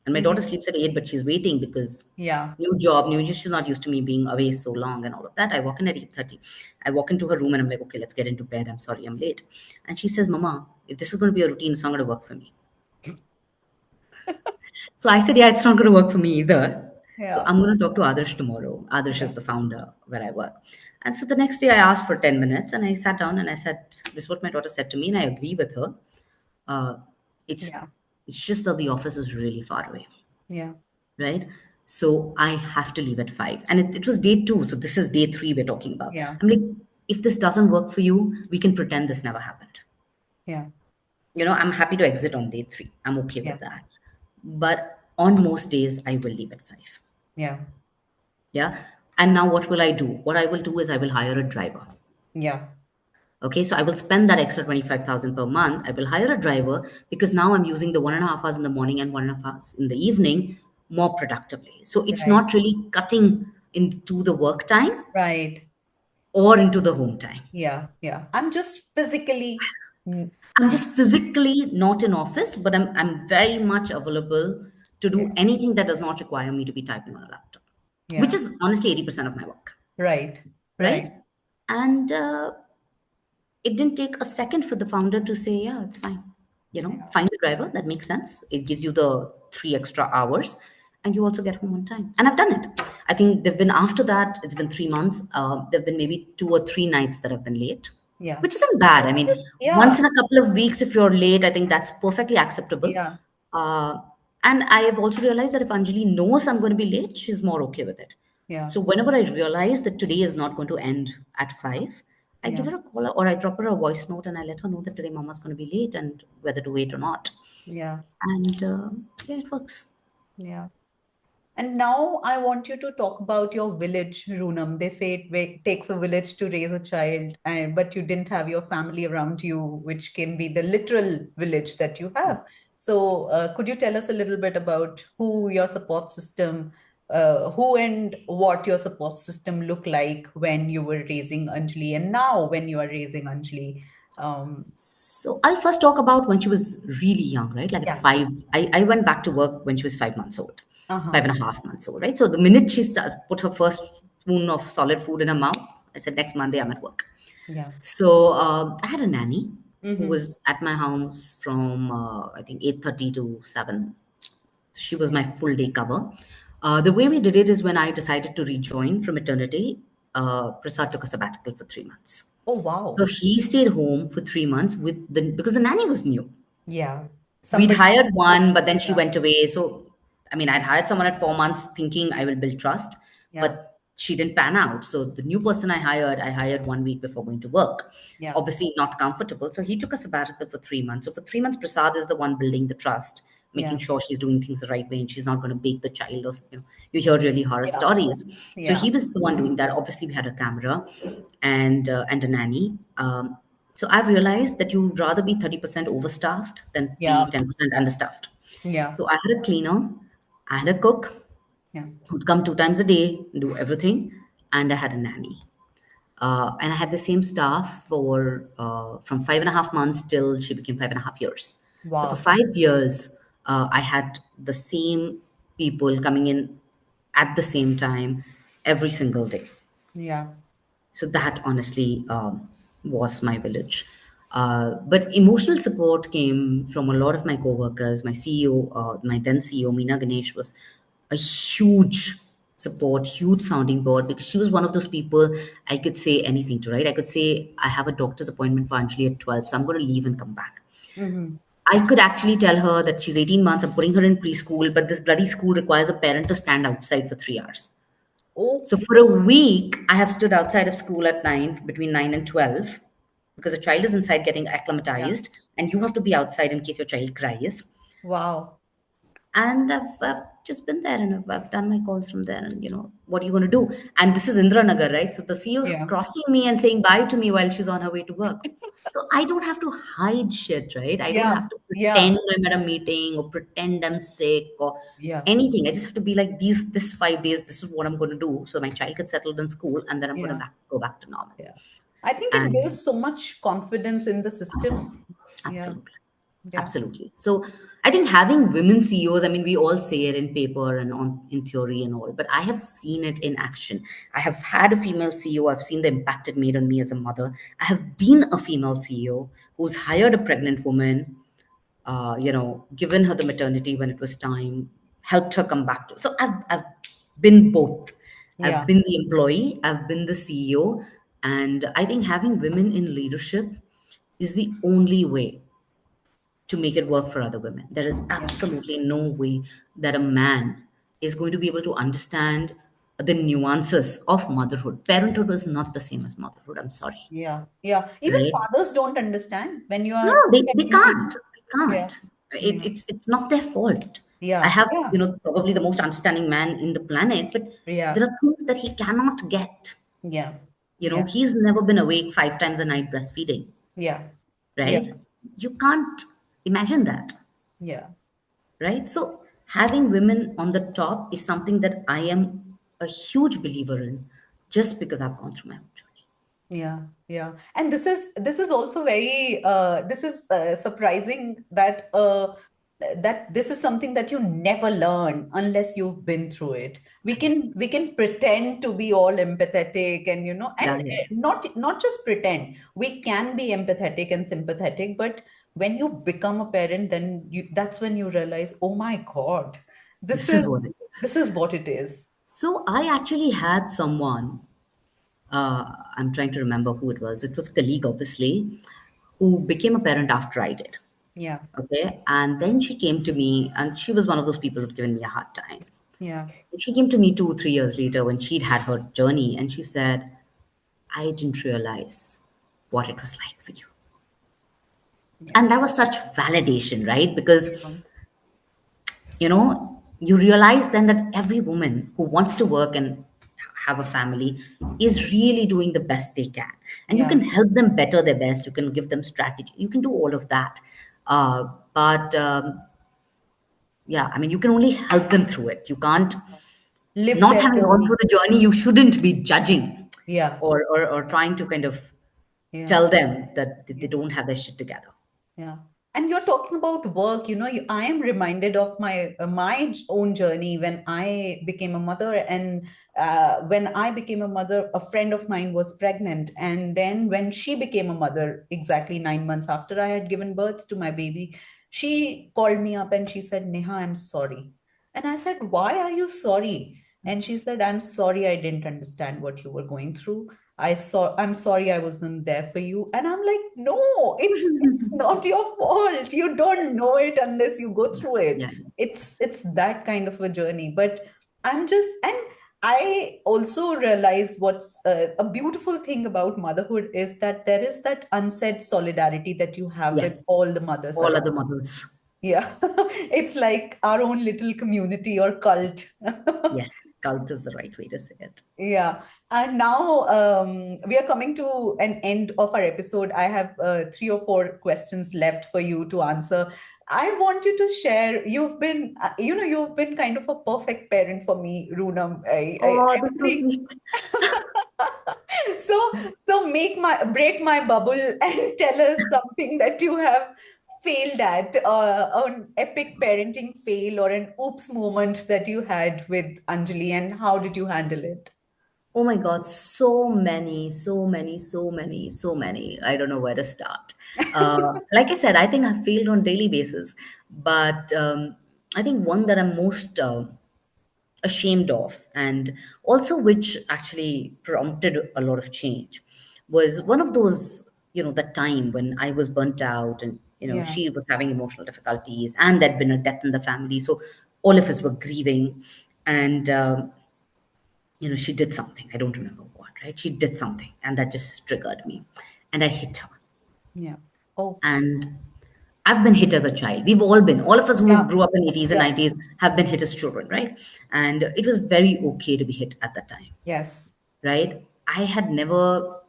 And my daughter Mhm. sleeps at 8, but she's waiting because Yeah. new job, she's not used to me being away so long and all of that. I walk in at 8:30. I walk into her room and I'm like, okay, let's get into bed. I'm sorry, I'm late. And she says, Mama, if this is going to be a routine, it's not going to work for me. So I said, yeah, it's not going to work for me either. So Yeah. I'm going to talk to Adarsh tomorrow. Adarsh Yeah. is the founder where I work. And so the next day I asked for 10 minutes and I sat down and I said, this is what my daughter said to me. And I agree with her. Uh, it's, Yeah. it's just that the office is really far away, Yeah. right? So I have to leave at 5. And it was day 2. So this is day 3 we're talking about. Yeah. I'm like, if this doesn't work for you, we can pretend this never happened. Yeah. I'm happy to exit on day 3. I'm okay Yeah. with that. But on most days, I will leave at 5. Yeah. Yeah. And now what will I do? What I will do is I will hire a driver. Yeah. Okay, so I will spend that extra 25,000 per month. I will hire a driver because now I'm using the 1.5 hours in the morning and 1.5 hours in the evening more productively. So it's Right. not really cutting into the work time Right. or into the home time. Yeah. Yeah. I'm just physically. mm, I'm just physically not in office, but I'm very much available to Yeah. do anything that does not require me to be typing on a laptop, which Yeah. is honestly 80% of my work, Right. right? Right. And it didn't take a second for the founder to say, yeah, it's fine. Yeah. Find a driver that makes sense. It gives you the 3 extra hours, and you also get home on time. And I've done it. I think they've been after that. It's been 3 months. There've been maybe 2 or 3 nights that have been late, Yeah. which isn't bad. I Which mean, is, yeah. once in a couple of weeks, if you're late, I think that's perfectly acceptable. Yeah. Uh, and I have also realized that if Anjali knows I'm going to be late, she's more okay with it. Yeah. So whenever I realize that today is not going to end at 5, I give Yeah. her a call or I drop her a voice note and I let her know that today mama's going to be late and whether to wait or not. Yeah. And yeah, it works. Yeah. And now I want you to talk about your village, Runam. They say takes a village to raise a child, but you didn't have your family around you, which can be the literal village that you have. So, could you tell us a little bit about who your support system, who and what your support system looked like when you were raising Anjali, and now when you are raising Anjali? Um, So I'll first talk about when she was really young, right? Like at yeah. 5. I went back to work when she was 5 months old, Uh-huh. 5.5 months old, right? So the minute put her first spoon of solid food in her mouth, I said, next Monday I'm at work. Yeah. So I had a nanny who Mm-hmm. was at my house from I think 8:30 to 7. So she was Yeah. my full day cover. The way we did it is when I decided to rejoin from maternity, Prasad took a sabbatical for 3 months. Oh, So wow. he stayed home for 3 months with the because the nanny was new. Yeah. We'd Somebody. hired one, but then she Yeah. went away. So, I mean, I'd hired someone at 4 months thinking I will build trust, Yeah. but she didn't pan out. So, the new person I hired 1 week before going to work. Yeah. Obviously, not comfortable. So, he took a sabbatical for 3 months. So, for 3 months, Prasad is the one building the trust, making Yeah. sure she's doing things the right way and she's not going to bake the child or, you hear really horror Yeah. stories. So, Yeah. he was the one doing that. Obviously, we had a camera and a nanny. So I've realized that you'd rather be 30% overstaffed than be Yeah. 10% understaffed. Yeah. So I had a cleaner, I had a cook Yeah. who'd come 2 times a day, do everything, and I had a nanny. And I had the same staff for from 5.5 months till she became 5.5 years. So for Wow. 5 years, I had the same people coming in at the same time every single day. Yeah. So that honestly was my village. But emotional support came from a lot of my coworkers. My CEO, my then CEO, Meena Ganesh, was a huge support, huge sounding board because she was one of those people I could say anything to, right? I could say, I have a doctor's appointment for Anjali at 12, so I'm going to leave and come back. Mm-hmm. I could actually tell her that she's 18 months, I'm putting her in preschool, but this bloody school requires a parent to stand outside for 3 hours. Oh, So for a week, I have stood outside of school at 9, between 9 and 12, because the child is inside getting yeah. acclimatized, and you have to be outside in case your child cries. Wow. And I've just been there and I've done my calls from there. And, what are you going to do? And this is Indra Nagar, right? So the CEO's Yeah. crossing me and saying bye to me while she's on her way to work. So I don't have to hide shit, right? I don't Yeah. have to Yeah. pretend I'm at a meeting or pretend I'm sick or Yeah. anything. I just have to be like this 5 days, this is what I'm going to do. So my child gets settled in school and then I'm going to Yeah. go back to normal. Yeah. I think it And builds so much confidence in the system. Yeah. absolutely. Yeah. Absolutely. So I think having women CEOs, I mean, we all say it in paper and on in theory and all, but I have seen it in action. I have had a female CEO. I've seen the impact it made on me as a mother. I have been a female CEO who's hired a pregnant woman, given her the maternity when it was time, helped her come back to. So I've been both. I've Yeah. been the employee, I've been the CEO, and I think having women in leadership is the only way to make it work for other women. There is Yeah. absolutely no way that a man is going to be able to understand. the nuances of motherhood. Parenthood is not the same as motherhood. I'm sorry, Yeah, yeah. Even right? fathers don't understand when you No, are they pregnant. can't. They Yeah, can't. yeah, It's not their fault. I yeah, have, yeah, probably the most understanding man in the planet, but there yeah, are things that he cannot get. yeah, yeah, He's never been awake 5 times a night breastfeeding, yeah, yeah, right? You can't imagine that, yeah. right? So having women on the top is something that I am a huge believer in, just because I've gone through my own journey. Yeah, yeah. And this is also very this is surprising that that this is something that you never learn unless you've been through it. We can pretend to be all empathetic and and Yeah, yeah. not just pretend. We can be empathetic and sympathetic, but when you become a parent, then that's when you realize, oh my God, this This is is what it is. this is what it is. So I actually had someone, I'm trying to remember who it was. It was a colleague, obviously, who became a parent after I did. Yeah, Okay. And then she came to me, and she was one of those people who'd given me a hard time. yeah, She came to me 2, 3 years later when she'd had her journey, and she said, I didn't realize what it was like for you. yeah. And that was such validation, right? Because you realize then that every woman who wants to work and have a family is really doing the best they can, and you Yeah. can help them better their best, you can give them strategy, you can do all of that. But yeah, I mean, you can only help them through it. You can't. Live Not their having gone journey. through the journey, you shouldn't be judging, Yeah, or trying to kind of yeah, tell them that they yeah, don't have their shit together. yeah. And you're talking about work, I am reminded of my own journey when I became a mother. And when I became a mother, a friend of mine was pregnant. And then when she became a mother, exactly 9 months after I had given birth to my baby, she called me up and she said, Neha, I'm sorry. And I said, why are you sorry? And she said, I'm sorry I didn't understand what you were going through. I'm sorry I wasn't there for you. And I'm like, no, it's not your fault. You don't know it unless you go through it. Yeah. It's that kind of a journey. But and I also realized what's a beautiful thing about motherhood is that there is that unsaid solidarity that you have with Yes. all the mothers All around. other mothers. Yeah, it's like our own little community or cult. Yes, cult is the right way to say it. Yeah. And now we are coming to an end of our episode. I have three or four questions left for you to answer. I want you to share. You've been kind of a perfect parent for me, Runam. Oh, that's so Everything. sweet. So break my bubble and tell us something that you have failed at, an epic parenting fail or an oops moment that you had with Anjali, and how did you handle it? Oh my God, so many, so many, so many, so many. I don't know where to start. Like I said, I think I failed on daily basis, but I think one that I'm most ashamed of, and also which actually prompted a lot of change, was one of those, that time when I was burnt out, and Yeah. she was having emotional difficulties, and there'd been a death in the family, so all of us were grieving. And she did something. I don't remember what, right? She did something, and that just triggered me. And I hit her. Yeah. Oh, And I've been hit as a child. We've all been. All of us who yeah. grew up in 80s and Yeah. 90s have been hit as children, right? And it was very okay to be hit at that time, Yes. right? I had never,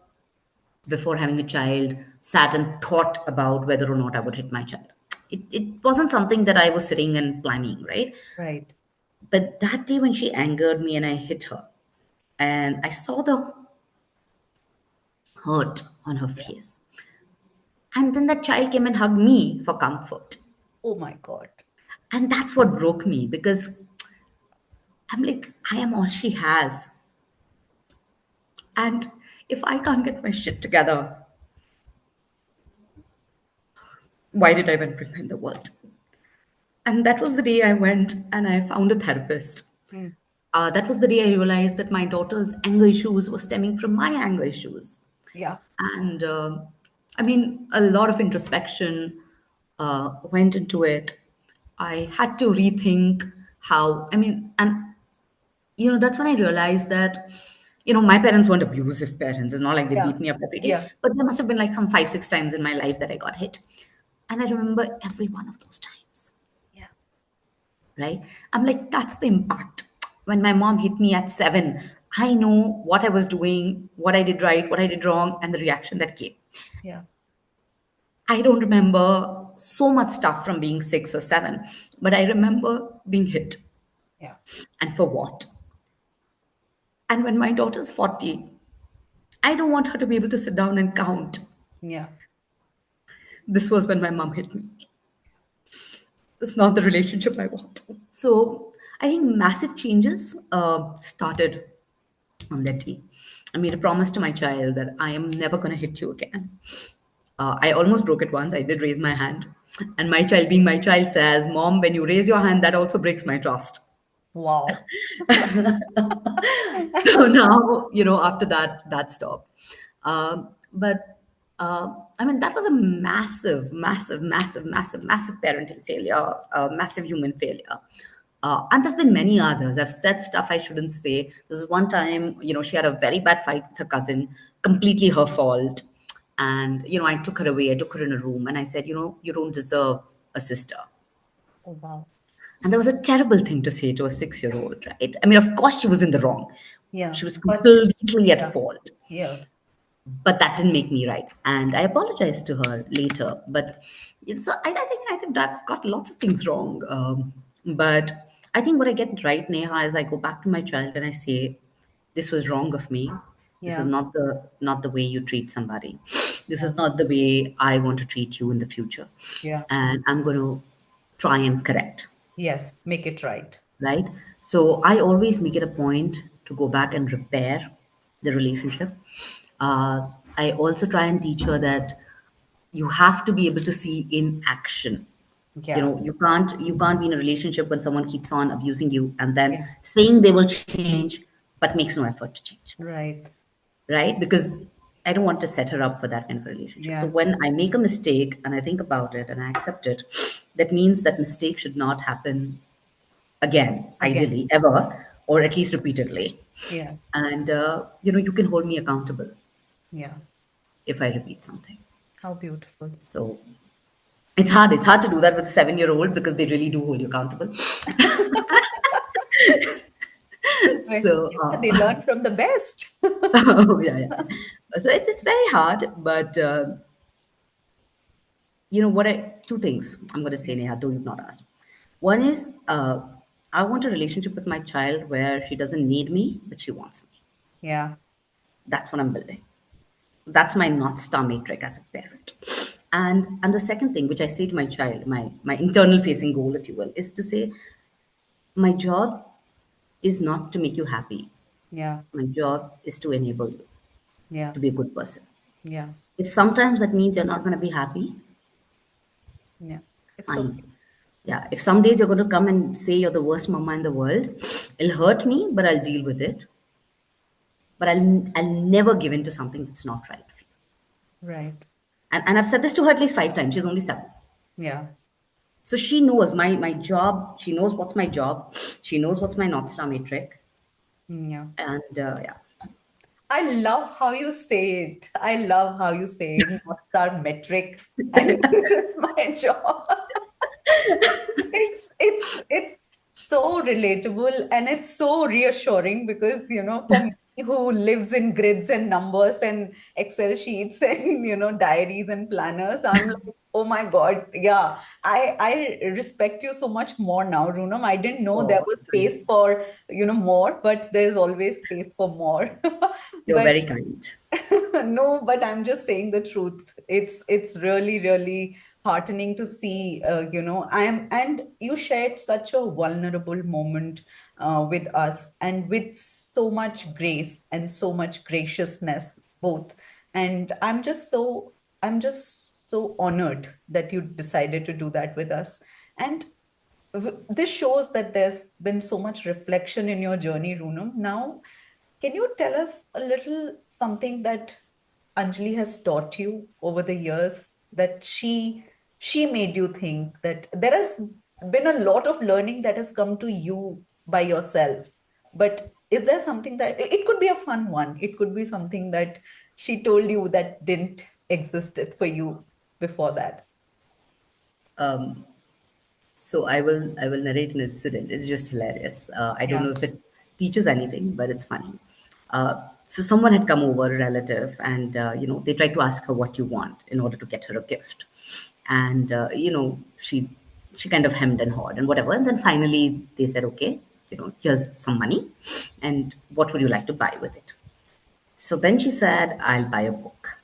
before having a child, sat and thought about whether or not I would hit my child. It wasn't something that I was sitting and planning, right? Right. But that day when she angered me and I hit her, and I saw the hurt on her Yeah. face. And then that child came and hugged me for comfort. Oh my God. And that's what broke me, because I'm like, I am all she has. And if I can't get my shit together, why did I even bring her in the world? And that was the day I went and I found a therapist. Hmm. That was the day I realized that my daughter's anger issues were stemming from my anger issues. Yeah. And I mean, a lot of introspection went into it. I had to rethink how, I mean, and that's when I realized that, my parents weren't abusive parents. It's not like they Yeah. beat me up every day, Yeah. but there must have been like some 5, 6 times in my life that I got hit. And I remember every one of those times, Yeah. right? I'm like, that's the impact. When my mom hit me at 7, I know what I was doing, what I did right, what I did wrong, and the reaction that came. Yeah. I don't remember so much stuff from being 6 or 7, but I remember being hit. Yeah. And for what? And when my daughter's 40, I don't want her to be able to sit down and count. Yeah. This was when my mom hit me. It's not the relationship I want. So I think massive changes started on that day. I made a promise to my child that I am never going to hit you again. I almost broke it once. I did raise my hand. And my child, being my child, says, Mom, when you raise your hand, that also breaks my trust. Wow. So now, after that, that stopped. But I mean, that was a massive, massive, massive, massive, massive parenting failure, massive human failure. And there's been many others. I've said stuff I shouldn't say. This is one time, she had a very bad fight with her cousin, completely her fault. And, I took her away. I took her in a room and I said, you don't deserve a sister. Oh, wow. And that was a terrible thing to say to a 6 year old, right? I mean, of course, she was in the wrong. Yeah. She was But completely at yeah. fault. Yeah. But that didn't make me right. And I apologized to her later. But so I think I've got lots of things wrong. But I think what I get right, Neha, is I go back to my child and I say, this was wrong of me. This is Yeah. not the way you treat somebody. This Yeah. is not the way I want to treat you in the future. Yeah. And I'm going to try and correct, Yes. Make it right. right? So I always make it a point to go back and repair the relationship. I also try and teach her that you have to be able to see in action. Yeah. You can't be in a relationship when someone keeps on abusing you and then Yeah. saying they will change but makes no effort to change, Right. right? Because I don't want to set her up for that kind of a relationship. So Yes. when I make a mistake and I think about it and I accept it, that means that mistake should not happen again, Again. ideally, ever, or at least repeatedly. Yeah. And, you can hold me accountable Yeah. if I repeat something. How beautiful. So it's hard. It's hard to do that with a 7-year-old because they really do hold you accountable. Well, So, yeah, they learn from the best. oh, yeah, yeah. So it's very hard, but what two things I'm going to say, Yeah. Neha, though you've not asked. One is I want a relationship with my child where she doesn't need me, but she wants me. Yeah. That's what I'm building. That's my North Star matrix as a parent. And the second thing, which I say to my child, my internal facing goal, if you will, is to say, my job is not to make you happy. Yeah. My job is to enable you Yeah. to be a good person. Yeah. If sometimes that means you're not going to be happy, Yeah. it's It's fine. okay. Yeah, if some days you're going to come and say you're the worst mama in the world, it'll hurt me, but I'll deal with it. But I'll never give in to something that's not right for you. Right. And I've said this to her at least 5 times. She's only 7. Yeah. So she knows my job. She knows what's my job. She knows what's my North Star metric. Yeah. And yeah, I love how you say it. I love how you say it. North Star metric. And this is my job. It's so relatable and it's so reassuring because for me who lives in grids and numbers and Excel sheets and diaries and planners, I'm like, oh my God, yeah, I respect you so much more now, Runam. I didn't know there oh, was thank space you. for more, but there's always space for more. You're But very kind. no, but I'm just saying the truth. It's really, really heartening to see. And you shared such a vulnerable moment with us, and with so much grace and so much graciousness, both. And I'm just so honored that you decided to do that with us. And this shows that there's been so much reflection in your journey, Runam. Now, can you tell us a little something that Anjali has taught you over the years that she made you think that there has been a lot of learning that has come to you by yourself? But is there something that it could be a fun one? It could be something that she told you that didn't existed for you before that. So I will narrate an incident. It's just hilarious. I don't Yeah. know if it teaches anything, but it's funny. So someone had come over, a relative, and they tried to ask her what you want in order to get her a gift, and she kind of hemmed and hawed and whatever, and then finally they said, okay, here's some money, and what would you like to buy with it? So then she said, I'll buy a book.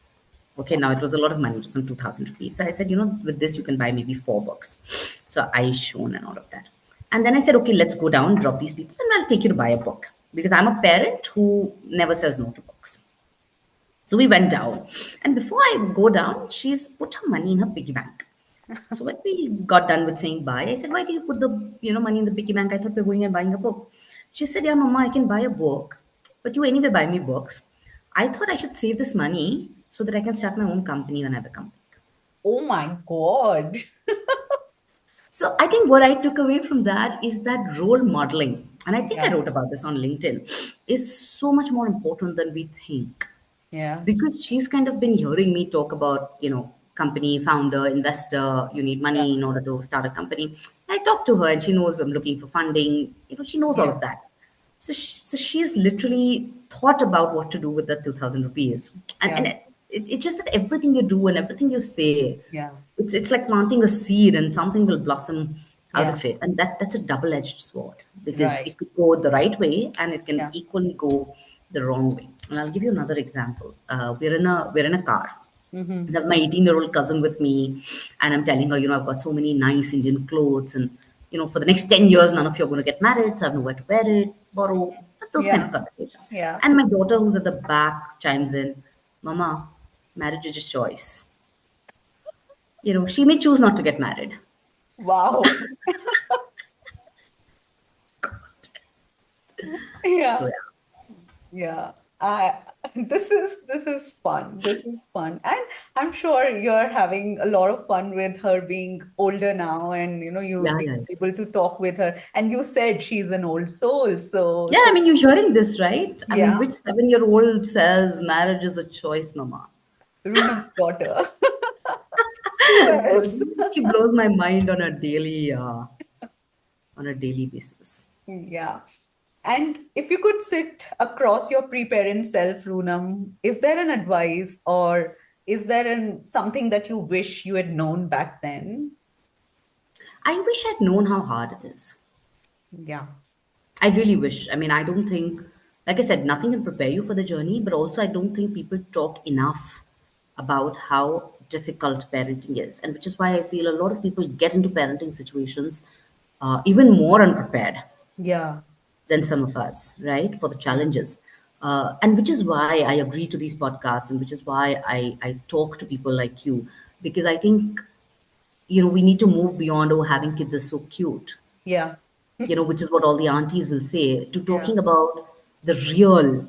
Okay, now it was a lot of money, it was some 2,000 rupees. So I said, with this you can buy maybe 4 books. So I shown and all of that. And then I said, okay, let's go down, drop these people, and I'll take you to buy a book. Because I'm a parent who never says no to books. So we went down. And before I go down, she's put her money in her piggy bank. So when we got done with saying bye, I said, why did you put the money in the piggy bank? I thought we were going and buying a book. She said, yeah, Mama, I can buy a book, but you anyway buy me books. I thought I should save this money so that I can start my own company when I become big. Oh my God. So I think what I took away from that is that role modeling, and I think I Yeah. wrote about this on LinkedIn, is so much more important than we think. Yeah. Because she's kind of been hearing me talk about, company founder, investor, you need Yeah. money in order to start a company. I talked to her and she knows I'm looking for funding. She knows all Yeah. of that. So she's literally thought about what to do with that 2,000 rupees. And Yeah. it's just that everything you do and everything you say, Yeah. it's like planting a seed and something will blossom out Yeah. of it. And that's a double-edged sword because Right. it could go the right way and it can Yeah. equally go the wrong way. And I'll give you another example. We're in a car. I Mm-hmm. have my 18-year-old cousin with me, and I'm telling her, I've got so many nice Indian clothes, and for the next 10 years, none of you are going to get married, so I have nowhere to wear it, borrow, those kind of Yeah. conversations. Yeah. And my daughter, who's at the back, chimes in, Mama, marriage is a choice. She may choose not to get married. Wow. So Yeah. yeah. Yeah. I this is fun. This is fun. And I'm sure you're having a lot of fun with her being older now and you've Yeah, been yeah. able to talk with her. And you said she's an old soul. So Yeah, I so mean, you're hearing this, right? I mean, yeah, which 7-year-old says marriage is a choice, Mama? Runam's daughter. Who So else? she blows my mind on a daily basis. Yeah. And if you could sit across your pre-parent self, Runam, is there an advice or is there something that you wish you had known back then? I wish I'd known how hard it is. Yeah. I really wish. I mean, I don't think, like I said, nothing can prepare you for the journey, but also I don't think people talk enough about how difficult parenting is. And which is why I feel a lot of people get into parenting situations even more unprepared Yeah. than some of us, right, for the Yeah. challenges. And which is why I agree to these podcasts and which is why I talk to people like you, because I think, we need to move beyond, oh, having kids is so cute, Yeah. which is what all the aunties will say, to Yeah. talking about the real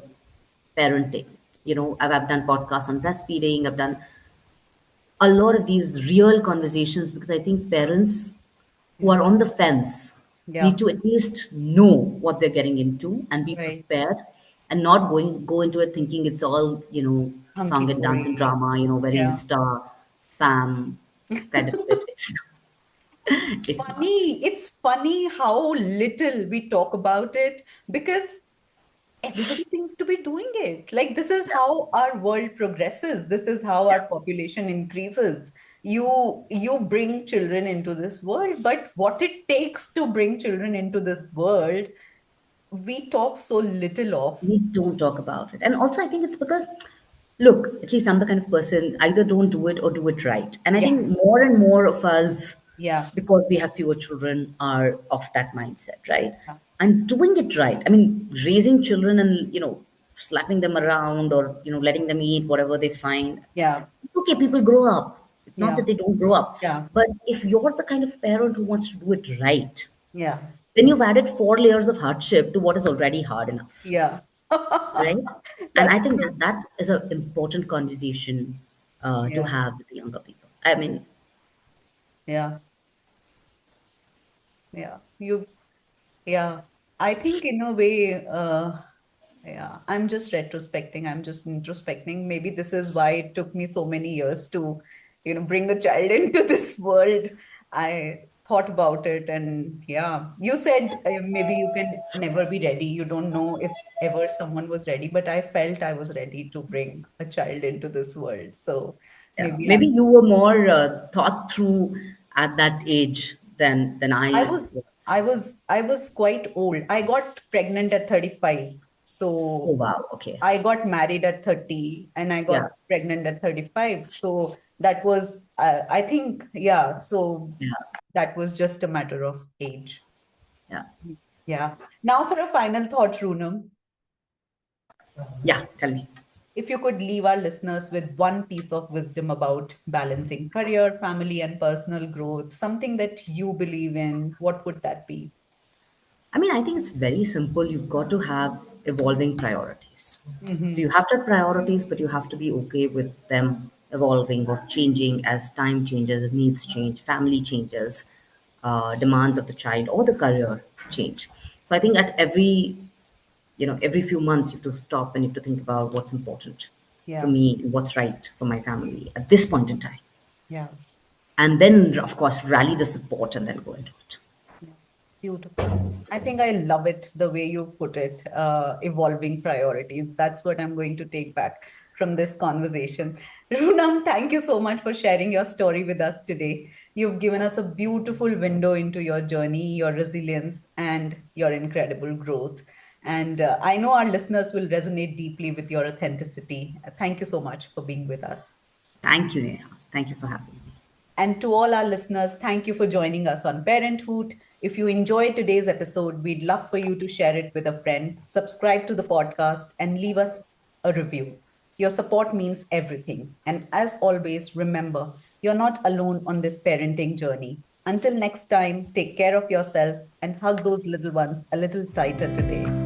parenting. I've done podcasts on breastfeeding, I've done a lot of these real conversations because I think parents who Yeah. are on the fence need Yeah. to at least know what they're getting into and be Right. prepared and not go into it thinking it's all, Hunky song and dance and dory. drama, very Yeah. Insta fam kind of it. It's not. It's funny how little we talk about it because everybody seems to be doing it. Like, this is how our world progresses. This is how our population increases. You bring children into this world, but what it takes to bring children into this world, we talk so little of. We don't talk about it. And also, I think it's because, look, at least I'm the kind of person, either don't do it or do it right. And I think Yes. more and more of us, Yeah. because we have fewer children, are of that mindset, right? Yeah. And doing it right. I mean, raising children and, slapping them around or, letting them eat whatever they find. Yeah. It's okay, people grow up. It's not Yeah. that they don't grow up. Yeah. But if you're the kind of parent who wants to do it right, Yeah. then you've added 4 layers of hardship to what is already hard enough, Yeah. right? And I That's think true. that is an important conversation to Yeah. have with the younger people. I mean, Yeah. Yeah. Yeah. I think in a way, yeah, I'm just retrospecting. I'm just introspecting. Maybe this is why it took me so many years to, bring a child into this world. I thought about it, and yeah, you said maybe you can never be ready. You don't know if ever someone was ready, but I felt I was ready to bring a child into this world. So Yeah, maybe maybe you were more thought through at that age than I I was was. I was quite old. I got pregnant at 35. Oh So wow, okay. I got married at 30 and I Yeah, got pregnant at 35. So that was I think yeah, so yeah, that was just a matter of age. yeah, Yeah. Now for a final thought, Runam, yeah. Tell me. if you could leave our listeners with one piece of wisdom about balancing career, family, and personal growth, something that you believe in, what would that be? I mean, I think it's very simple. You've got to have evolving priorities. So you Mm-hmm. have to have priorities, but you have to be okay with them evolving or changing as time changes, needs change, family changes, demands of the child or the career change. So I think at every few months you have to stop and you have to think about what's important for Yeah. me and what's right for my family at this point in time. Yeah. And then, of course, rally the support and then go into it. Yeah, beautiful. I think I love it the way you put it, evolving priorities. That's what I'm going to take back from this conversation. Runam, thank you so much for sharing your story with us today. You've given us a beautiful window into your journey, your resilience, and your incredible growth. And I know our listeners will resonate deeply with your authenticity. Thank you so much for being with us. Thank you, Neha. Thank you for having me. And to all our listeners, thank you for joining us on Parenthood. If you enjoyed today's episode, we'd love for you to share it with a friend, subscribe to the podcast, and leave us a review. Your support means everything. And as always, remember, you're not alone on this parenting journey. Until next time, take care of yourself and hug those little ones a little tighter today.